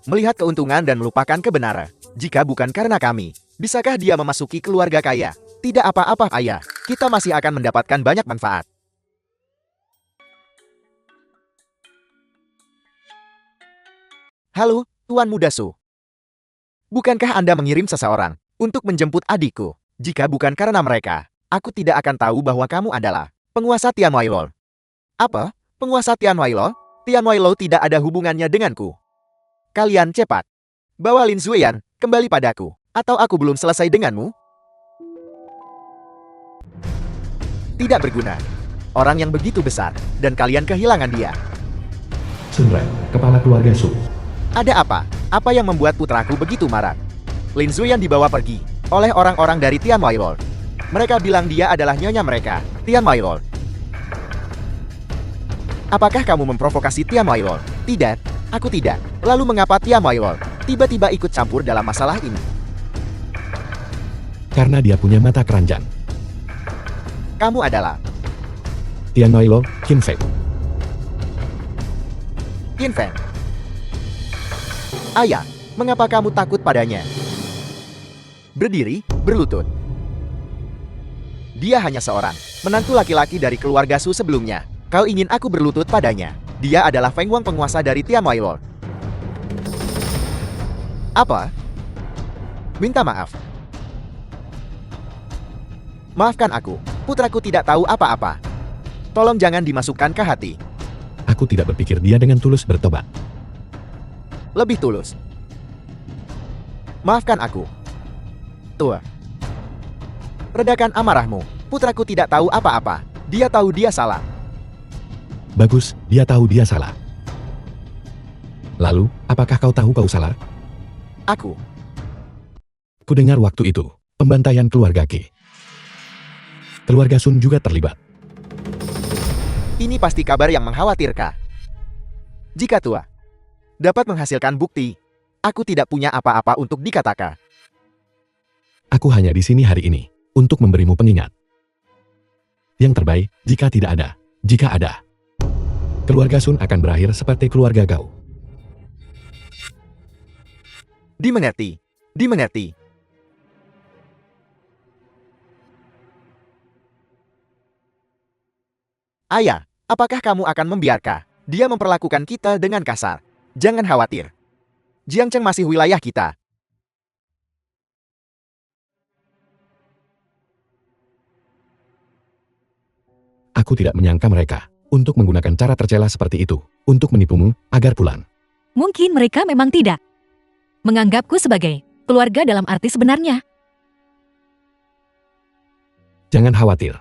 Melihat keuntungan dan melupakan kebenaran. Jika bukan karena kami, bisakah dia memasuki keluarga kaya? Tidak apa-apa, ayah. Kita masih akan mendapatkan banyak manfaat. Halo, Tuan Muda Su. Bukankah Anda mengirim seseorang untuk menjemput adikku? Jika bukan karena mereka, aku tidak akan tahu bahwa kamu adalah penguasa Tian Wailol. Apa? Penguasa Tian Wailol? Tian Wailol tidak ada hubungannya denganku. Kalian cepat. Bawa Lin Zuiyan kembali padaku. Atau aku belum selesai denganmu? Tidak berguna. Orang yang begitu besar, dan kalian kehilangan dia. Sun Ren, kepala keluarga Su. Ada apa? Apa yang membuat putraku begitu marah? Lin Zuiyan dibawa pergi oleh orang-orang dari Tian Wailol. Mereka bilang dia adalah nyonya mereka, Tian Wailol. Apakah kamu memprovokasi Tian Wailol? Tidak, aku tidak. Lalu mengapa Tian Wailol tiba-tiba ikut campur dalam masalah ini? Karena dia punya mata keranjang. Kamu adalah Tian Wailol, Qin Feng. Qin Feng. Ayah, mengapa kamu takut padanya? Berdiri, berlutut. Dia hanya seorang menantu laki-laki dari keluarga Su sebelumnya. Kau ingin aku berlutut padanya? Dia adalah Feng Wang, penguasa dari Tian Wailol. Apa? Minta maaf. Maafkan aku, putraku tidak tahu apa-apa. Tolong jangan dimasukkan ke hati. Aku tidak berpikir dia dengan tulus bertobat. Lebih tulus. Maafkan aku. Tua. Redakan amarahmu. Putraku tidak tahu apa-apa. Dia tahu dia salah. Bagus, dia tahu dia salah. Lalu, apakah kau tahu kau salah? Aku. Kudengar waktu itu, pembantaian keluarga Qi. Keluarga Sun juga terlibat. Ini pasti kabar yang mengkhawatirkan. Jika tua dapat menghasilkan bukti, aku tidak punya apa-apa untuk dikatakan. Aku hanya di sini hari ini, untuk memberimu pengingat. Yang terbaik, jika tidak ada, jika ada, keluarga Sun akan berakhir seperti keluarga kau. Dimengerti. Dimengerti. Ayah, apakah kamu akan membiarkan dia memperlakukan kita dengan kasar? Jangan khawatir. Jiangcheng masih wilayah kita. Aku tidak menyangka mereka untuk menggunakan cara tercela seperti itu untuk menipumu agar pulang. Mungkin mereka memang tidak menganggapku sebagai keluarga dalam arti sebenarnya. Jangan khawatir.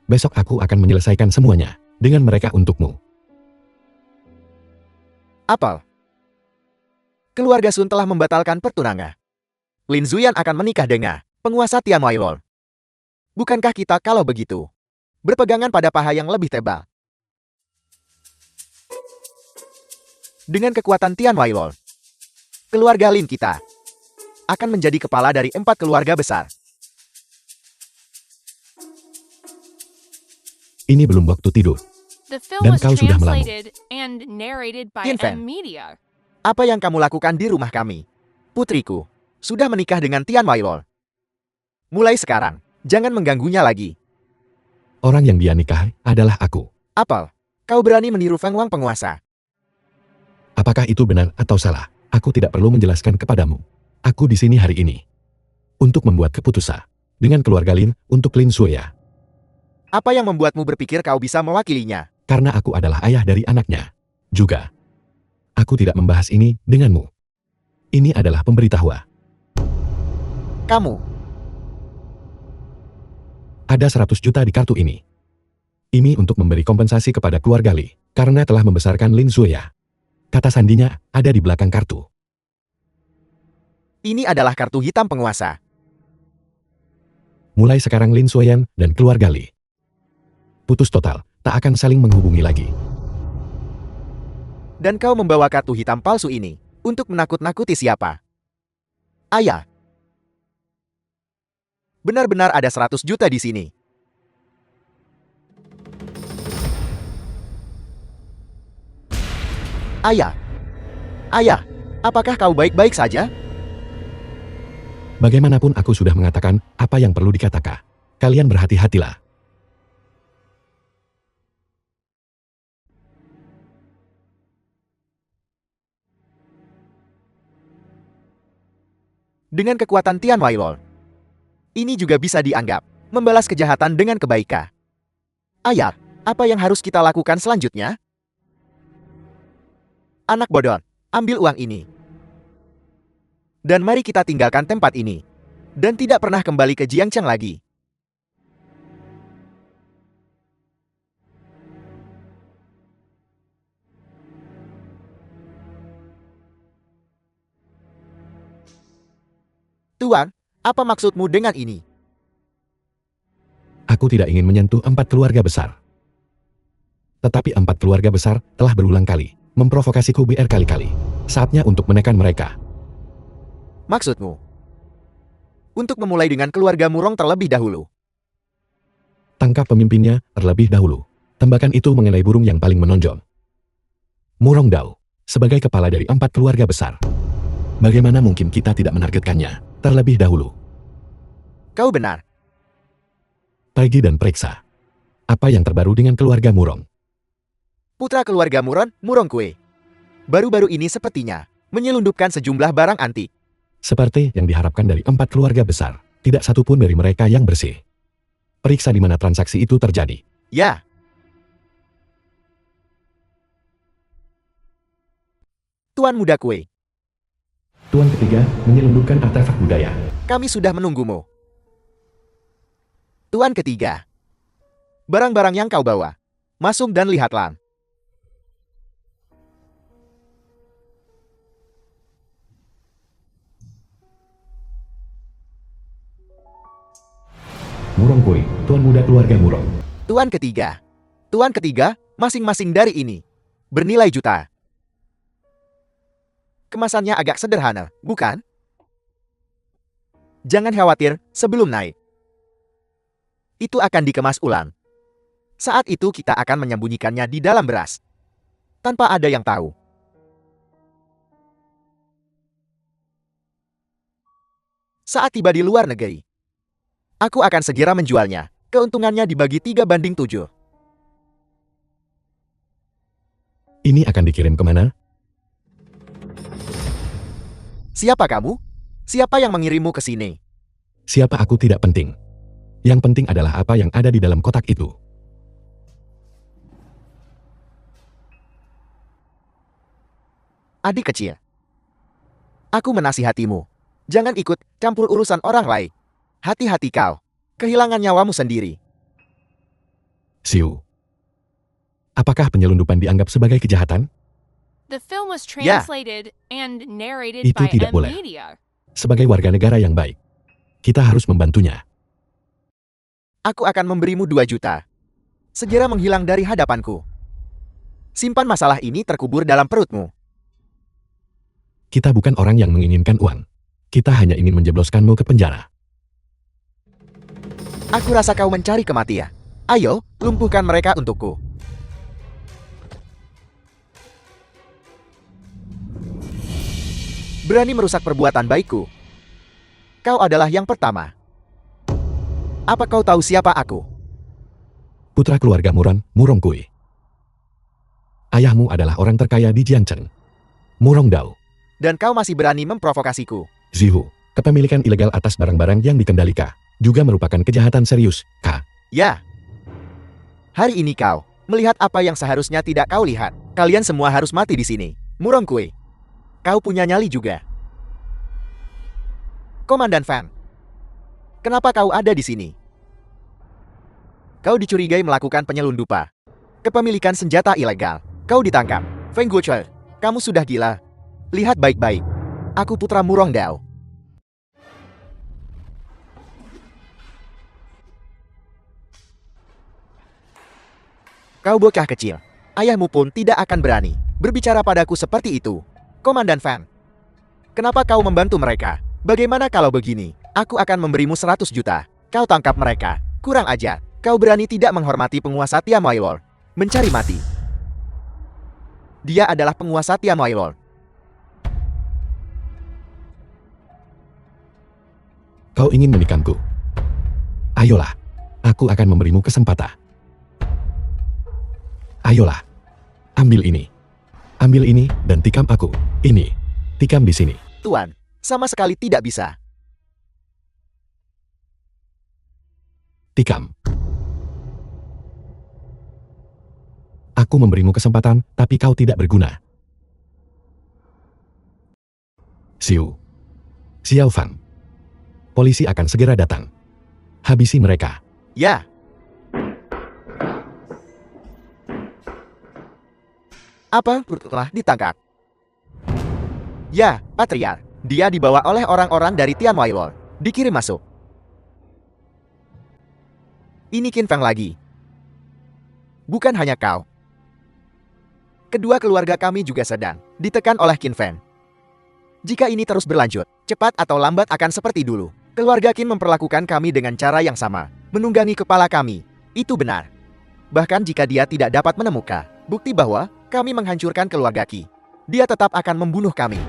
Besok aku akan menyelesaikan semuanya dengan mereka untukmu. Apel. Keluarga Sun telah membatalkan pertunangan. Lin Zuiyan akan menikah dengan penguasa Tian Wailol. Bukankah kita kalau begitu berpegangan pada paha yang lebih tebal? Dengan kekuatan Tian Wailol, keluarga Lin kita akan menjadi kepala dari 4 keluarga besar. Ini belum waktu tidur. The film Dan was kau sudah melamun. translated and narrated by Qin Feng. M Media. Apa yang kamu lakukan di rumah kami? Putriku sudah menikah dengan Tian Wailol. Mulai sekarang, jangan mengganggunya lagi. Orang yang dia nikahi adalah aku. Apel, kau berani meniru Feng Wang, penguasa? Apakah itu benar atau salah? Aku tidak perlu menjelaskan kepadamu. Aku di sini hari ini untuk membuat keputusan dengan keluarga Lin untuk Lin Suya. Apa yang membuatmu berpikir kau bisa mewakilinya? Karena aku adalah ayah dari anaknya. Juga, aku tidak membahas ini denganmu. Ini adalah pemberitahuan. Kamu, Ada 100 juta di kartu ini. Ini untuk memberi kompensasi kepada keluarga Li, karena telah membesarkan Lin Suya. Kata sandinya ada di belakang kartu. ini adalah kartu hitam penguasa. Mulai sekarang Lin Suyan dan keluarga Li putus total, tak akan saling menghubungi lagi. Dan kau membawa kartu hitam palsu ini untuk menakut-nakuti siapa? Ayah. Benar-benar ada 100 juta di sini. Ayah. Ayah, apakah kau baik-baik saja? Bagaimanapun aku sudah mengatakan apa yang perlu dikatakan. Kalian berhati-hatilah. Dengan kekuatan Tian Wailol, Ini juga bisa dianggap membalas kejahatan dengan kebaikan. Ayah, apa yang harus kita lakukan selanjutnya? Anak bodoh, ambil uang ini. Dan mari kita tinggalkan tempat ini. Dan tidak pernah kembali ke Jiangcheng lagi. Tuan, apa maksudmu dengan ini? Aku tidak ingin menyentuh 4 keluarga besar. Tetapi 4 keluarga besar telah berulang kali memprovokasiku berkali-kali. Saatnya untuk menekan mereka. Maksudmu? Untuk memulai dengan keluarga Murong terlebih dahulu. Tangkap pemimpinnya terlebih dahulu. Tembakan itu mengenai burung yang paling menonjol. Murong Dao, sebagai kepala dari 4 keluarga besar. Bagaimana mungkin kita tidak menargetkannya terlebih dahulu? Kau benar. Pergi dan periksa. Apa yang terbaru dengan keluarga Murong? Putra keluarga Muron, Murong Kue. Baru-baru ini sepertinya menyelundupkan sejumlah barang antik. Seperti yang diharapkan dari 4 keluarga besar, tidak satupun dari mereka yang bersih. Periksa di mana transaksi itu terjadi. Ya. Tuan Muda Kue, Tuan ketiga menyelundupkan artefak budaya. kami sudah menunggumu. Tuan ketiga, barang-barang yang kau bawa. Masuk dan lihatlah. Murong Kue, Tuan muda keluarga Murong. Tuan ketiga, masing-masing dari ini bernilai juta. Kemasannya agak sederhana, bukan? Jangan khawatir sebelum naik. Itu akan dikemas ulang. Saat itu kita akan menyembunyikannya di dalam beras. Tanpa ada yang tahu. Saat tiba di luar negeri, aku akan segera menjualnya. Keuntungannya dibagi 3/7. Ini akan dikirim kemana? Siapa kamu? Siapa yang mengirimmu ke sini? Siapa aku tidak penting. Yang penting adalah apa yang ada di dalam kotak itu. Adik kecil. Aku menasihatimu. Jangan ikut campur urusan orang lain. Hati-hati kau. Kehilangan nyawamu sendiri. Siu. Apakah penyelundupan dianggap sebagai kejahatan? The film was Ya. translated and narrated Itu by tidak boleh. Media. Sebagai warga negara yang baik, kita harus membantunya. Aku akan memberimu 2 juta. Segera menghilang dari hadapanku. Simpan masalah ini terkubur dalam perutmu. Kita bukan orang yang menginginkan uang. Kita hanya ingin menjebloskanmu ke penjara. Aku rasa kau mencari kematian. Ayo, lumpuhkan mereka untukku. Berani merusak perbuatan baikku. Kau adalah yang pertama. Apa kau tahu siapa aku? Putra keluarga Muron, Murong Kue. Ayahmu adalah orang terkaya di Jiangcheng. Murong Dao. Dan kau masih berani memprovokasiku. Zihu, kepemilikan ilegal atas barang-barang yang dikendalikan, juga merupakan kejahatan serius, K. Ya. Hari ini kau melihat apa yang seharusnya tidak kau lihat. Kalian semua harus mati di sini. Murong Kue. Kau punya nyali juga. Komandan Fan. Kenapa kau ada di sini? Kau dicurigai melakukan penyelundupan. Kepemilikan senjata ilegal. Kau ditangkap. Feng Guochuer, kamu sudah gila. Lihat baik-baik. Aku putra Murong Dao. Kau bocah kecil. Ayahmu pun tidak akan berani berbicara padaku seperti itu. Komandan Fan. Kenapa kau membantu mereka? Bagaimana kalau begini? Aku akan memberimu 100 juta. Kau tangkap mereka. Kurang ajar. Kau berani tidak menghormati penguasa Tiamoy. Mencari mati. Dia adalah penguasa Tiamoy. Kau ingin menikamku? Ayolah, aku akan memberimu kesempatan. Ayolah, ambil ini. Ambil ini dan tikam aku. Ini, tikam di sini. Tuan, sama sekali tidak bisa. tikam. Aku memberimu kesempatan, tapi kau tidak berguna. Xiao Fan. Polisi akan segera datang. Habisi mereka. Ya. Apa? Telah ditangkap. Ya, Patriark. Dia dibawa oleh orang-orang dari Tian Wailor. Dikirim masuk. Ini Qin Feng lagi. Bukan hanya kau. Kedua keluarga kami juga sedang ditekan oleh Qin Feng. Jika ini terus berlanjut, cepat atau lambat akan seperti dulu. Keluarga Qin memperlakukan kami dengan cara yang sama, menunggangi kepala kami. Itu benar. Bahkan jika dia tidak dapat menemukan bukti bahwa kami menghancurkan keluarga Qi, dia tetap akan membunuh kami.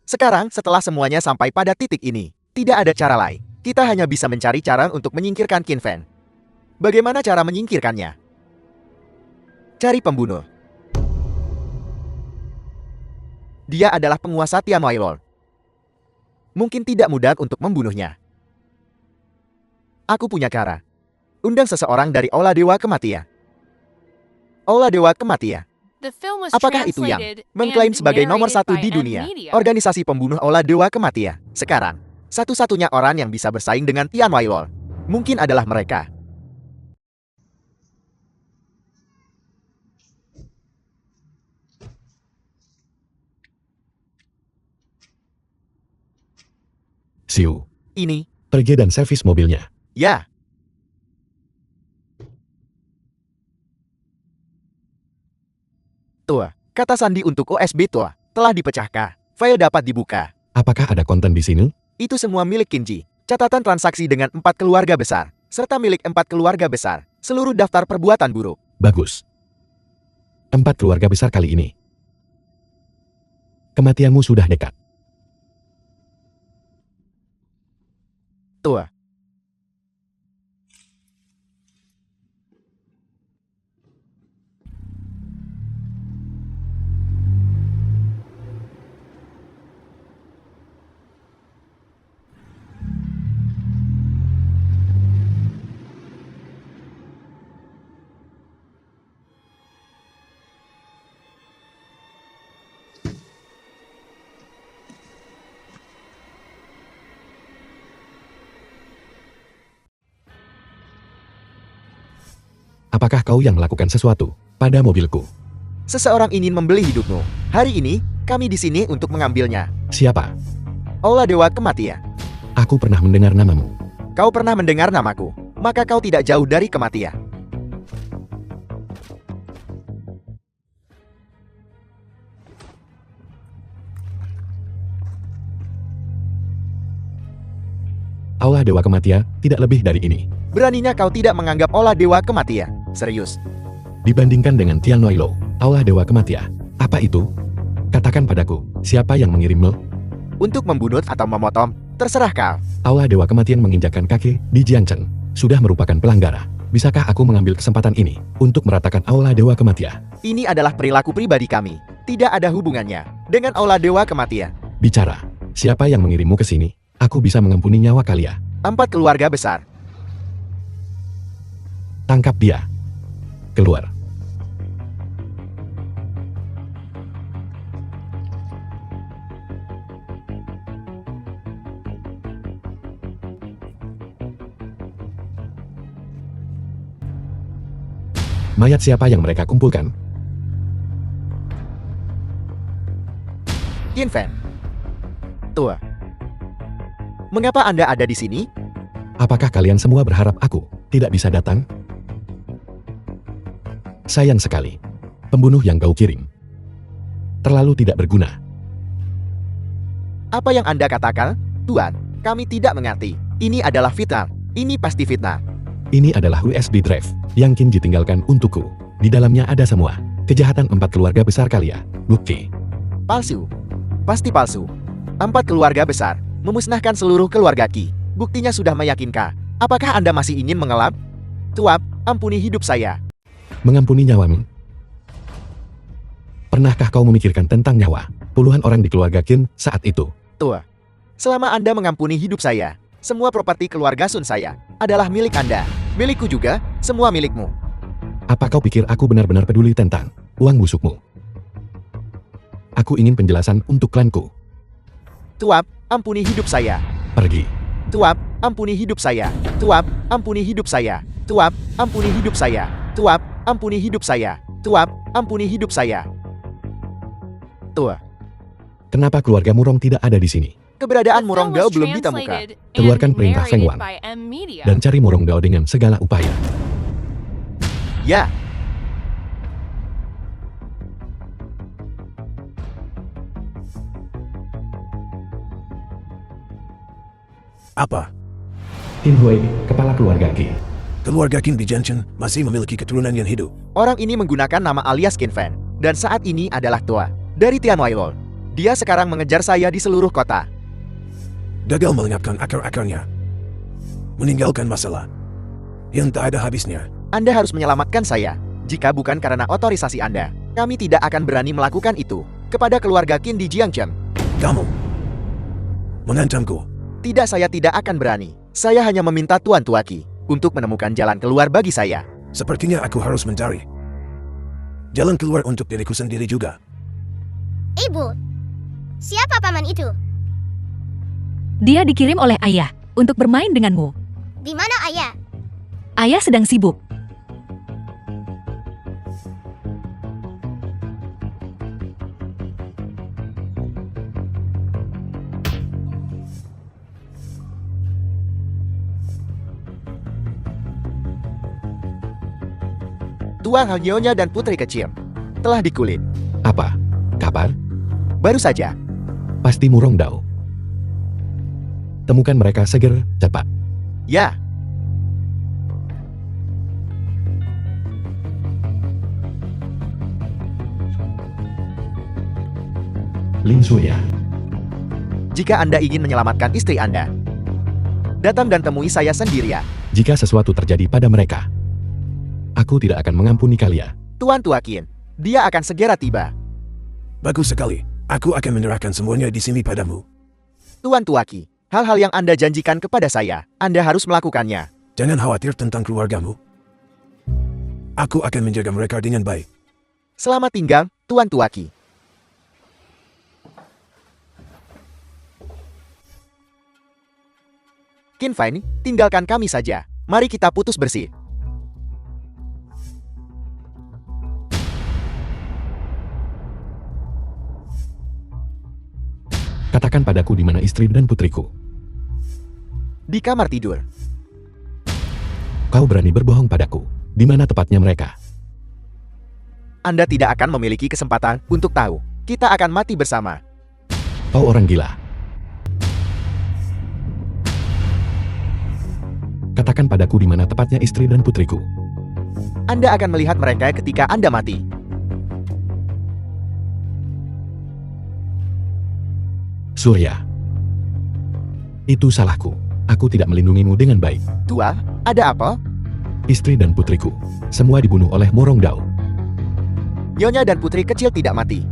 Sekarang, setelah semuanya sampai pada titik ini, tidak ada cara lain. Kita hanya bisa mencari cara untuk menyingkirkan Qin Feng. Bagaimana cara menyingkirkannya? Cari pembunuh. Dia adalah penguasa Tian Wailor. Mungkin tidak mudah untuk membunuhnya. Aku punya cara. Undang seseorang dari Aula Dewa Kematian. Aula Dewa Kematian. The film was Apakah itu yang translated mengklaim and sebagai nomor narrated 1 by di Ed dunia? Media. Organisasi pembunuh Aula Dewa Kematian. Sekarang, satu-satunya orang yang bisa bersaing dengan Tian Wailor mungkin adalah mereka. Xiu, Ini, pergi dan servis mobilnya. ya. Tua, kata sandi untuk USB Tua telah dipecahkan. File dapat dibuka. Apakah ada konten di sini? Itu semua milik Kinji. Catatan transaksi dengan 4 keluarga besar, serta milik 4 keluarga besar. Seluruh daftar perbuatan buruk. Bagus. 4 keluarga besar kali ini. Kematianmu sudah dekat. Tua. Apakah kau yang melakukan sesuatu pada mobilku? Seseorang ingin membeli hidupmu. Hari ini, kami di sini untuk mengambilnya. Siapa? Aula Dewa Kematian. Aku pernah mendengar namamu. Kau pernah mendengar namaku, maka kau tidak jauh dari kematian. Aula Dewa Kematian tidak lebih dari ini. Beraninya kau tidak menganggap Aula Dewa Kematian serius. Dibandingkan dengan Tian Wailor, Aula Dewa Kematian, apa itu? Katakan padaku, siapa yang mengirimmu? Untuk membunuh atau memotong, terserah kau. Aula Dewa Kematian menginjakkan kaki di Jiangchen. Sudah merupakan pelanggaran. Bisakah aku mengambil kesempatan ini untuk meratakan Aula Dewa Kematian? Ini adalah perilaku pribadi kami. Tidak ada hubungannya dengan Aula Dewa Kematian. Bicara, siapa yang mengirimmu ke sini? Aku bisa mengampuni nyawa kalian. 4 keluarga besar. Tangkap dia. Keluar. Mayat siapa yang mereka kumpulkan? Qin Feng. Tua. Mengapa Anda ada di sini? Apakah kalian semua berharap aku tidak bisa datang? Sayang sekali. Pembunuh yang kau kirim terlalu tidak berguna. Apa yang Anda katakan? Tuan, kami tidak mengerti. Ini adalah fitnah. Ini pasti fitnah. Ini adalah USB drive yang Kinji tinggalkan untukku. Di dalamnya ada semua kejahatan 4 keluarga besar kalian. Bukti. Palsu. Pasti palsu. 4 keluarga besar memusnahkan seluruh keluarga Qi. Buktinya sudah meyakinkan. Apakah Anda masih ingin mengelap? Tuan, ampuni hidup saya. Mengampuni nyawamu. Pernahkah kau memikirkan tentang nyawa puluhan orang di keluarga Qin saat itu? Tua. Selama Anda mengampuni hidup saya, Semua properti keluarga Sun saya adalah milik Anda. Milikku juga, semua milikmu. Apa kau pikir aku benar-benar peduli tentang uang busukmu? Aku ingin penjelasan untuk klanku. Tuap, ampuni hidup saya. Pergi. Tuap, ampuni hidup saya. Tuap, ampuni hidup saya. Tuap, ampuni hidup saya. Tuap, ampuni hidup saya. Tuap, ampuni hidup saya. Tua, Kenapa keluarga Murong tidak ada di sini? keberadaan The Murong film Dao was belum ditemukan. translated and Keluarkan perintah Feng narrated Wan. by M Media. Dan cari Murong Dao dengan segala upaya. Ya, Apa? Tin Hui, kepala keluarga Qin. Keluarga Qin di Genshin masih memiliki keturunan yang hidup. orang ini menggunakan nama alias Qin Fan. Dan saat ini adalah Tua dari Tianwailol. Dia sekarang mengejar saya di seluruh kota. Gagal melenyapkan akar-akarnya. Meninggalkan masalah yang tak ada habisnya. Anda harus menyelamatkan saya. Jika bukan karena otorisasi Anda, kami tidak akan berani melakukan itu kepada keluarga Qin di Jiangzheng. Kamu mengancamku. Tidak, saya tidak akan berani. Saya hanya meminta Tuan Tuaki untuk menemukan jalan keluar bagi saya. Sepertinya aku harus mencari jalan keluar untuk diriku sendiri juga. Ibu, siapa paman itu? Dia dikirim oleh ayah untuk bermain denganmu. Di mana ayah? Ayah sedang sibuk. Tuan Nyonya dan putri kecil telah dikulit. Apa? Kabar? Baru saja. Pasti Murong Dao. Temukan mereka segera, cepat. Ya, Lin Suya. jika Anda ingin menyelamatkan istri Anda, datang dan temui saya sendirian. Jika sesuatu terjadi pada mereka, aku tidak akan mengampuni kalian. Tuan Tuakin, dia akan segera tiba. Bagus sekali. Aku akan menyerahkan semuanya di sini padamu. Tuan Tuaki, hal-hal yang Anda janjikan kepada saya, Anda harus melakukannya. Jangan khawatir tentang keluargamu. Aku akan menjaga mereka dengan baik. Selamat tinggal, Tuan Tuaki. Qin Fai, tinggalkan kami saja. Mari kita putus bersih. Katakan padaku di mana istri dan putriku. Di kamar tidur. Kau berani berbohong padaku. Di mana tepatnya mereka? Anda tidak akan memiliki kesempatan untuk tahu. Kita akan mati bersama. Kau orang gila. Katakan padaku di mana tepatnya istri dan putriku. Anda akan melihat mereka ketika Anda mati. Surya. Itu salahku. Aku tidak melindungimu dengan baik. Tua, ada apa? Istri dan putriku. Semua dibunuh oleh Murong Dao. Nyonya dan putri kecil tidak mati.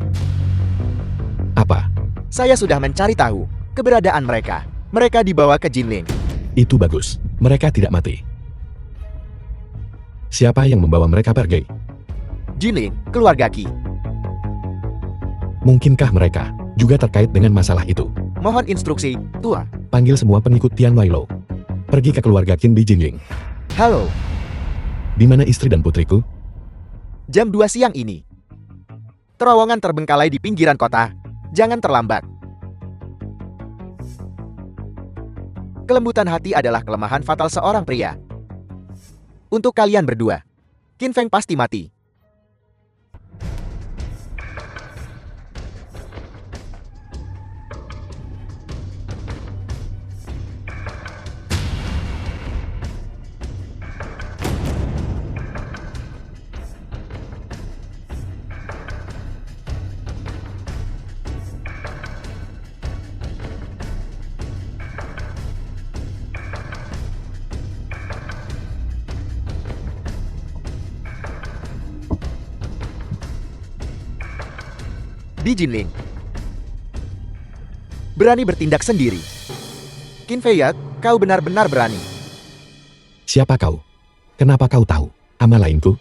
Apa? Saya sudah mencari tahu keberadaan mereka. Mereka dibawa ke Jinling. Itu bagus. Mereka tidak mati. Siapa yang membawa mereka pergi? Jinling, keluarga Qi. Mungkinkah mereka juga terkait dengan masalah itu? Mohon instruksi, Tua. Panggil semua pengikut Tian Wailo. Pergi ke keluarga Qin di Jinling. Halo, Di mana istri dan putriku? jam 2 siang ini. Terowongan terbengkalai di pinggiran kota. Jangan terlambat. Kelembutan hati adalah kelemahan fatal seorang pria. Untuk kalian berdua, Qin Feng pasti mati. Di Jinling. Berani bertindak sendiri. Qin Fei, Kau benar-benar berani. Siapa kau? Kenapa kau tahu ama lainku?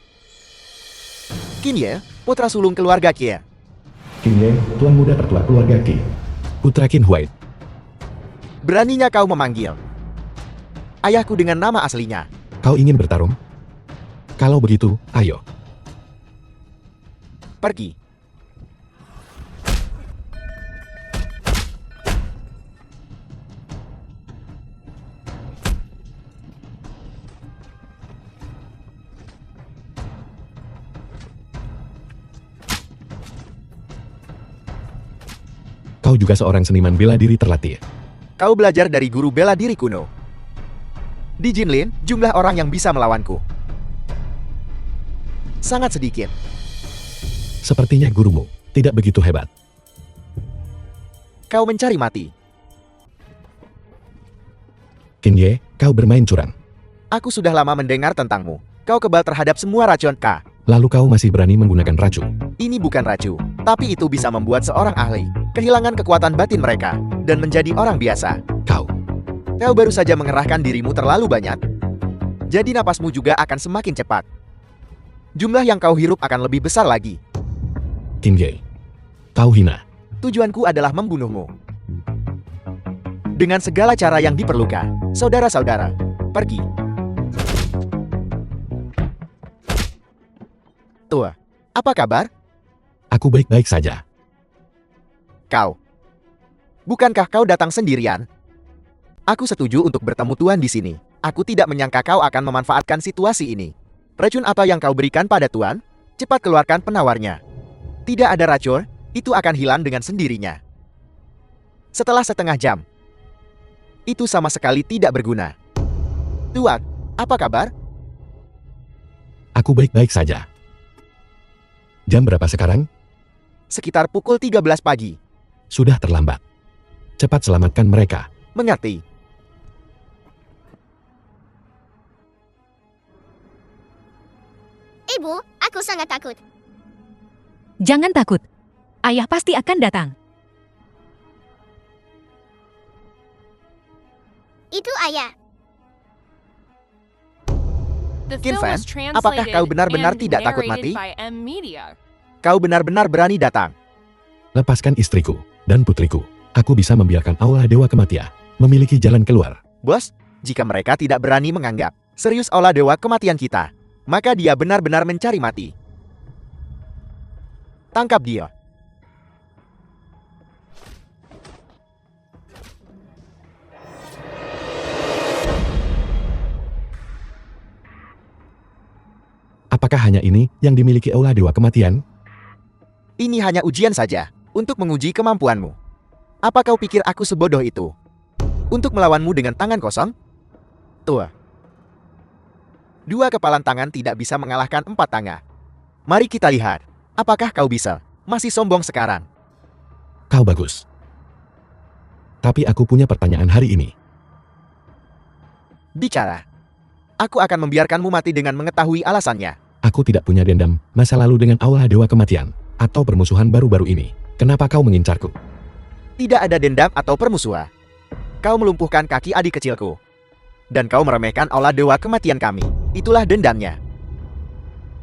Qin Ye, putra sulung keluarga Qie. Qin Ye, tuan muda tertua keluarga Qi. Putra Qin Huai. Beraninya kau memanggil ayahku dengan nama aslinya. Kau ingin bertarung? Kalau begitu, ayo. Pergi. Kau juga seorang seniman bela diri terlatih. Kau belajar dari guru bela diri kuno. Di Jinlin, jumlah orang yang bisa melawanku sangat sedikit. Sepertinya gurumu tidak begitu hebat. Kau mencari mati. Qin Ye, kau bermain curang. Aku sudah lama mendengar tentangmu. Kau kebal terhadap semua racun K. Lalu kau masih berani menggunakan racun. Ini bukan racun, tapi itu bisa membuat seorang ahli kehilangan kekuatan batin mereka dan menjadi orang biasa. Kau Baru saja mengerahkan dirimu terlalu banyak. Jadi napasmu juga akan semakin cepat. Jumlah yang kau hirup akan lebih besar lagi. Qin Ye, kau hina. Tujuanku adalah membunuhmu. Dengan segala cara yang diperlukan. Saudara-saudara, pergi. Tua, apa kabar? Aku baik-baik saja. Kau. Bukankah kau datang sendirian? Aku setuju untuk bertemu Tuan di sini. Aku tidak menyangka kau akan memanfaatkan situasi ini. Racun apa yang kau berikan pada Tuan? Cepat keluarkan penawarnya. Tidak ada racun, itu akan hilang dengan sendirinya. Setelah setengah jam. Itu sama sekali tidak berguna. Tuan, apa kabar? Aku baik-baik saja. Jam berapa sekarang? Sekitar pukul 13 pagi. Sudah terlambat. Cepat selamatkan mereka. Mengerti. Ibu, aku sangat takut. Jangan takut. Ayah pasti akan datang. Itu ayah. The Qin film Fan, was apakah kau translated benar-benar and tidak takut narrated mati? by M Media. Kau benar-benar berani datang. Lepaskan istriku dan putriku. Aku bisa membiarkan aula dewa kematian memiliki jalan keluar. Bos, jika mereka tidak berani menganggap serius aula dewa kematian kita, maka dia benar-benar mencari mati. Tangkap dia. Apakah hanya ini yang dimiliki aula dewa kematian? Ini hanya ujian saja, untuk menguji kemampuanmu. Apa kau pikir aku sebodoh itu? Untuk melawanmu dengan tangan kosong? Tua. 2 kepalan tangan tidak bisa mengalahkan 4 tangan. Mari kita lihat, apakah kau bisa? Masih sombong sekarang. Kau bagus. Tapi aku punya pertanyaan hari ini. Bicara. Aku akan membiarkanmu mati dengan mengetahui alasannya. Aku tidak punya dendam masa lalu dengan aula dewa kematian atau permusuhan baru-baru ini. Kenapa kau mengincarku? Tidak ada dendam atau permusuhan. Kau melumpuhkan kaki adik kecilku. Dan kau meremehkan aula dewa kematian kami. Itulah dendamnya.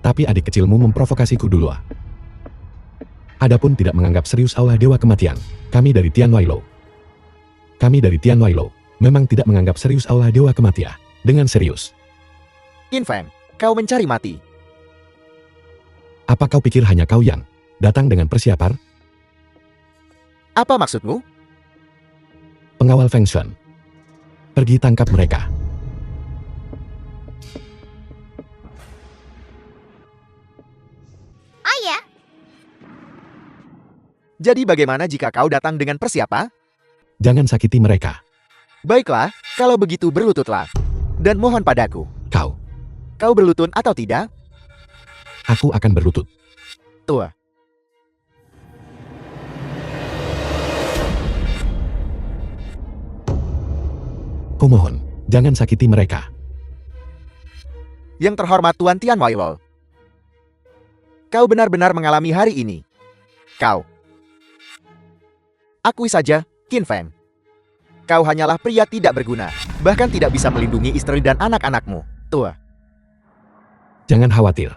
Tapi adik kecilmu memprovokasiku dulu. Adapun tidak menganggap serius aula dewa kematian. Kami dari Tian Wailo. Kami dari Tian Wailo memang tidak menganggap serius aula dewa kematian dengan serius. Qin Feng, kau mencari mati. Apa kau pikir hanya kau yang datang dengan persiapan? Apa maksudmu? Pengawal Feng Shen. Pergi tangkap mereka. Ayah, Jadi bagaimana jika kau datang dengan persiapan? Jangan sakiti mereka. Baiklah, kalau begitu berlututlah. Dan mohon padaku. Kau berlutut atau tidak? Aku akan berlutut. Tua. Kumohon, jangan sakiti mereka. Yang terhormat Tuan Tian Wailo. Kau benar-benar mengalami hari ini. Kau. Akui saja, Qin Feng. Kau hanyalah pria tidak berguna, bahkan tidak bisa melindungi istri dan anak-anakmu. Tua. Jangan khawatir.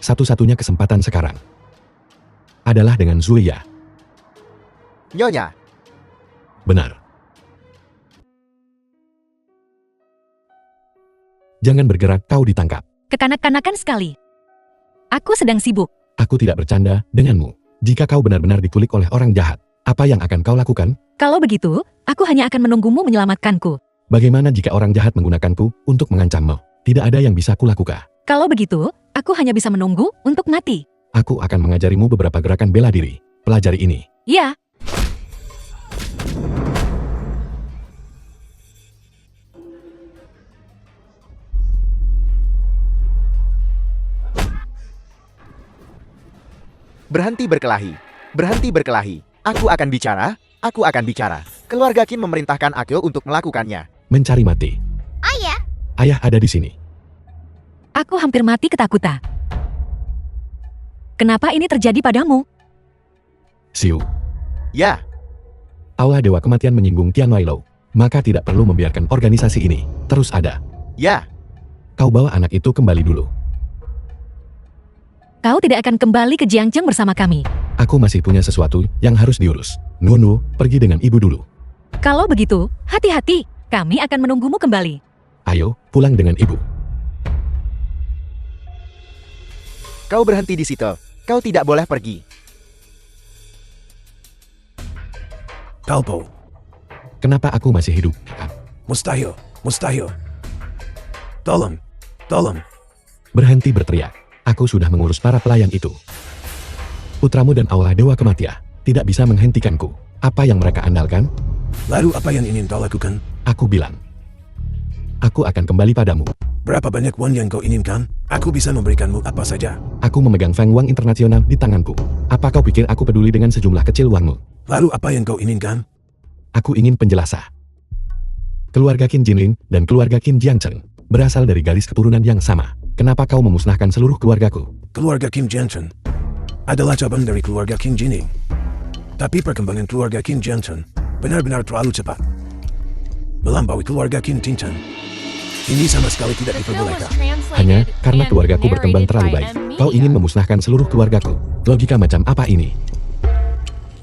Satu-satunya kesempatan sekarang adalah dengan Zuya. Nyonya, Benar. Jangan bergerak, kau ditangkap. Kekanak-kanakan sekali. Aku sedang sibuk. Aku tidak bercanda denganmu. Jika kau benar-benar diculik oleh orang jahat, apa yang akan kau lakukan? Kalau begitu, aku hanya akan menunggumu menyelamatkanku. Bagaimana jika orang jahat menggunakanku untuk mengancammu? Tidak ada yang bisa kulakukan. Kalau begitu, aku hanya bisa menunggu untuk mati. Aku akan mengajarimu beberapa gerakan bela diri. Pelajari ini. Ya, berhenti berkelahi. Berhenti berkelahi. Aku akan bicara. Aku akan bicara. Keluarga Qin memerintahkan aku untuk melakukannya. Mencari mati. Ayah, Ayah ada di sini. aku hampir mati ketakutan. Kenapa ini terjadi padamu? Siu. Ya, Aula Dewa Kematian menyinggung Tian Wailo. Maka tidak perlu membiarkan organisasi ini terus ada. ya. Kau bawa anak itu kembali dulu. Kau tidak akan kembali ke Jiangcheng bersama kami. Aku masih punya sesuatu yang harus diurus. Nunu, pergi dengan ibu dulu. Kalau begitu, hati-hati. Kami akan menunggumu kembali. Ayo, pulang dengan ibu. Kau berhenti di situ. Kau tidak boleh pergi. Palpo. Kenapa aku masih hidup? Mustahil. Mustahil. Tolong. Tolong. Berhenti berteriak. Aku sudah mengurus para pelayan itu. Putramu dan Aula Dewa Kematian tidak bisa menghentikanku. Apa yang mereka andalkan? Lalu apa yang ingin kau lakukan? Aku bilang. Aku akan kembali padamu. Berapa banyak uang yang kau inginkan? Aku bisa memberikanmu apa saja. Aku memegang Feng Wang internasional di tanganku. Apa kau pikir aku peduli dengan sejumlah kecil uangmu? Lalu apa yang kau inginkan? Aku ingin penjelasan. Keluarga Qin Jinling dan keluarga Qin Jiangcheng berasal dari garis keturunan yang sama. Kenapa kau memusnahkan seluruh keluargaku? Keluarga Kim Jiangchen adalah cabang dari keluarga Kim Jining. Tapi perkembangan keluarga Kim Jiangchen benar-benar terlalu cepat. Melampaui keluarga Kim Tianchen. Ini sama sekali tidak diperbolehkan. Hanya karena keluargaku berkembang terlalu baik. Kau ingin memusnahkan seluruh keluargaku. Logika macam apa ini?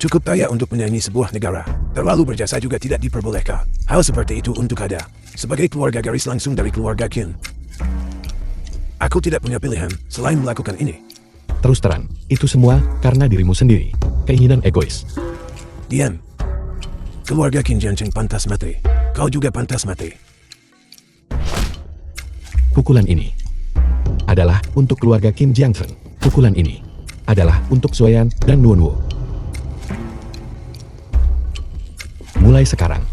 Cukup kaya untuk menyanyi sebuah negara. Terlalu berjasa juga tidak diperbolehkan. Hal seperti itu untuk ada. Sebagai keluarga garis langsung dari keluarga Qin. Aku tidak punya pilihan selain melakukan ini. Terus terang, itu semua karena dirimu sendiri. Keinginan egois. Diam. Keluarga Qin Jiangcheng pantas mati. Kau juga pantas mati. Pukulan ini adalah untuk keluarga Kim Jiangcheng. Pukulan ini adalah untuk Zuoyan dan Nuonwo. Mulai sekarang,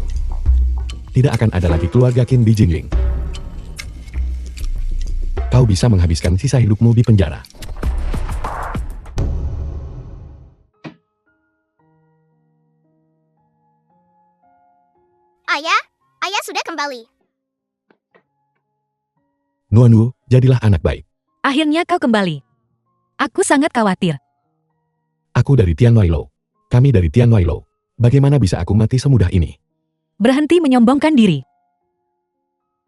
tidak akan ada lagi keluarga Qin di Jinling. Kau bisa menghabiskan sisa hidupmu di penjara. ayah, ayah sudah kembali. Nuonwo, jadilah anak baik. Akhirnya kau kembali. Aku sangat khawatir. Aku dari Tian Wailo. Kami dari Tian Wailo. Bagaimana bisa aku mati semudah ini? Berhenti menyombongkan diri.